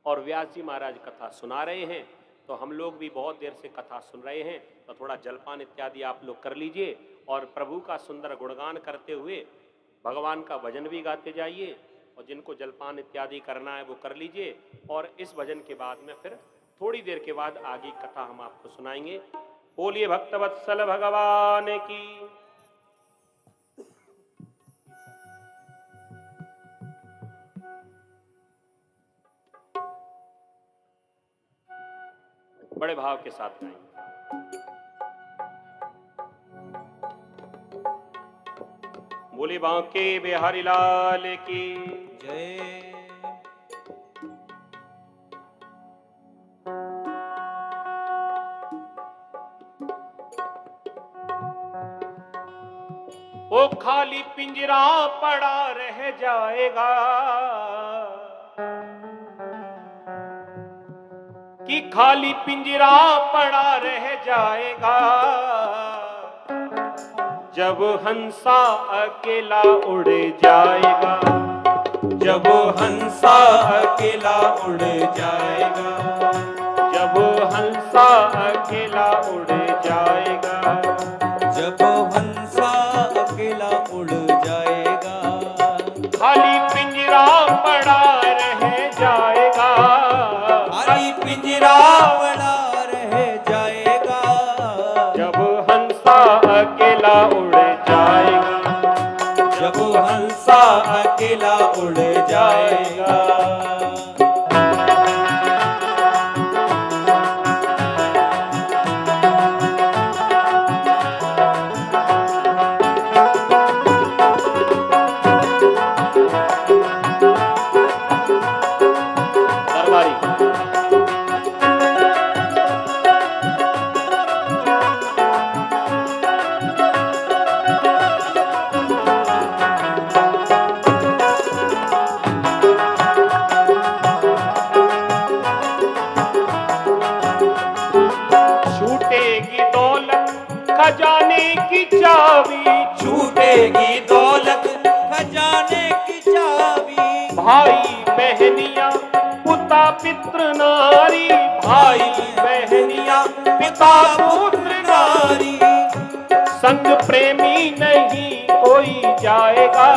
और व्यास जी महाराज कथा सुना रहे हैं, तो हम लोग भी बहुत देर से कथा सुन रहे हैं, तो थोड़ा जलपान इत्यादि आप लोग कर लीजिए और प्रभु का सुंदर गुणगान करते हुए भगवान का भजन भी गाते जाइए और जिनको जलपान इत्यादि करना है वो कर लीजिए। और इस भजन के बाद में फिर थोड़ी देर के बाद आगे कथा हम आपको सुनाएंगे। बोलिए भक्तवत्सल भगवान की। बड़े भाव के साथ गाएंगे। बोले बांके बिहारी लाल की जय। ओ खाली पिंजरा पड़ा रह जाएगा कि खाली पिंजरा पड़ा रह जाएगा जब हंसा अकेला उड़ जाएगा, जब हंसा अकेला उड़ जाएगा, जब हंसा अकेला उड़ जाएगा, जब हंसा अकेला उड़ जाएगा, खाली पिंजरा पड़ा रह जाएगा, खाली पिंजरा पड़ा रह जाएगा, जब हंसा अकेला उड़ जाएगा, जब हंसा अकेला उड़ जाएगा। खजाने की चाबी, छूटेगी दौलत खजाने की चाबी, भाई बहनिया पिता पुत्र नारी, भाई बहनिया पिता पुत्र नारी, संग प्रेमी नहीं कोई जाएगा,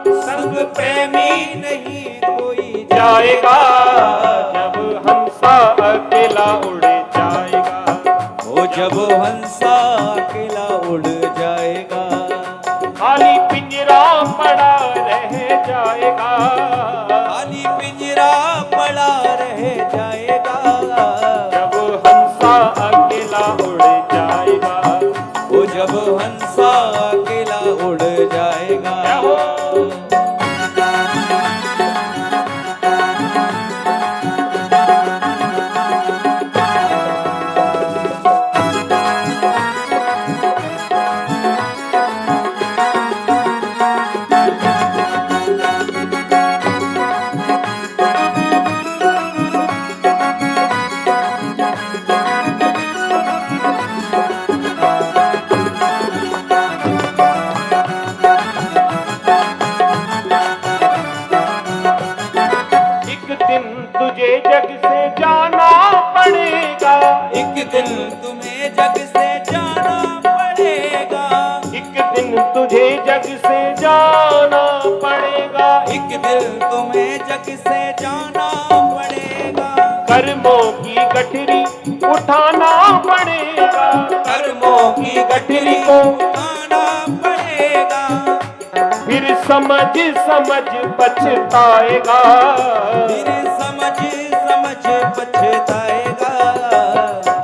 संग प्रेमी नहीं कोई जाएगा, जब हंसा अकेला उड़ जाएगा, वो जब हंसा अकेला उड़ जाएगा, खाली पिंजरा पड़ा रह जाएगा, खाली पिंजरा पड़ा रह जाएगा, जब हंसा अकेला उड़ जाएगा, वो जब हंसा अकेला उड़ जाएगा। तुझे जग से जाना पड़ेगा, एक दिन तुम्हें जग से जाना पड़ेगा, एक दिन तुझे जग से जाना पड़ेगा, एक दिन तुम्हें जग से जाना पड़ेगा, कर्मों की गठरी उठाना पड़ेगा, कर्मों की गठरी को उठाना पड़ेगा, फिर समझ समझ पछताएगा, फिर समझ समझ पछताएगा,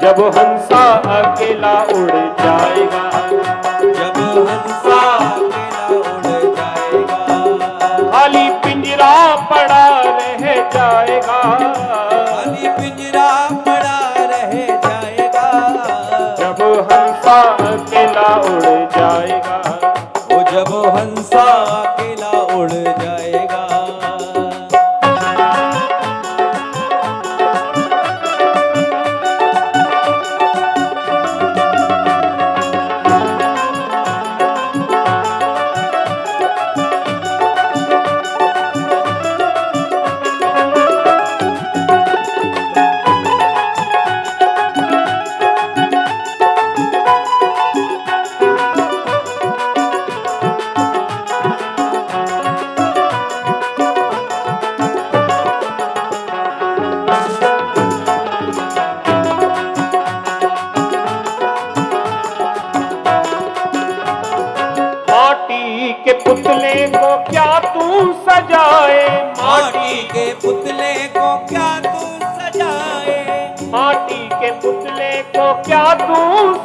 जब हंसा अकेला उड़ जाएगा, जब हंसा अकेला उड़ जाएगा, खाली पिंजरा पड़ा रह जाएगा, खाली पिंजरा पड़ा रह जाएगा, को क्या तू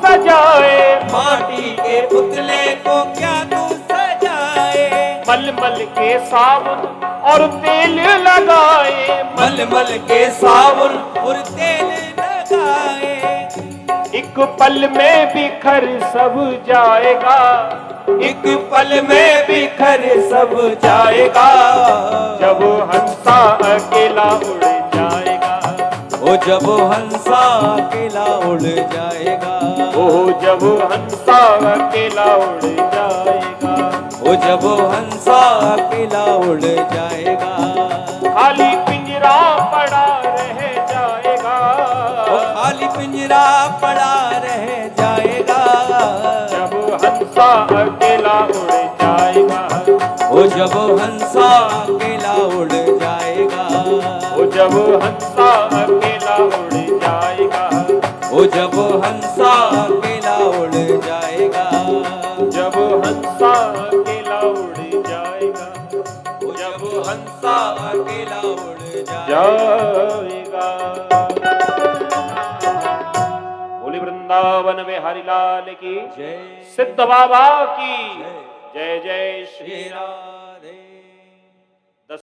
सजाए, माटी के पुतले को क्या तू सजाए, मलमल के साबुन और तेल लगाए, मलमल के साबुन और तेल लगाए, एक पल में बिखर सब जाएगा, एक पल में बिखर सब जाएगा, जब हंसा अकेला उड़ जाएगा, ओ जब हंसा अकेला उड़ जाएगा, ओ जब हंसा अकेला उड़ जाएगा, ओ जब हंसा अकेला उड़ जाएगा, खाली पिंजरा पड़ा रह जाएगा, ओ खाली पिंजरा पड़ा रह जाएगा, जब हंसा अकेला उड़ जाएगा, ओ जब हंसा अकेला उड़ जाएगा, ओ जब हंसा अकेला उड़ जाएगा, ओ जब हंसा अकेला उड़ जाएगा, जब हंसा अकेला उड़ जाएगा, ओ जब हंसा अकेला उड़ जाएगा। बोली वृंदावन बिहारी लाल की, जय सिद्ध बाबा की जय, जय श्री राम। राधे।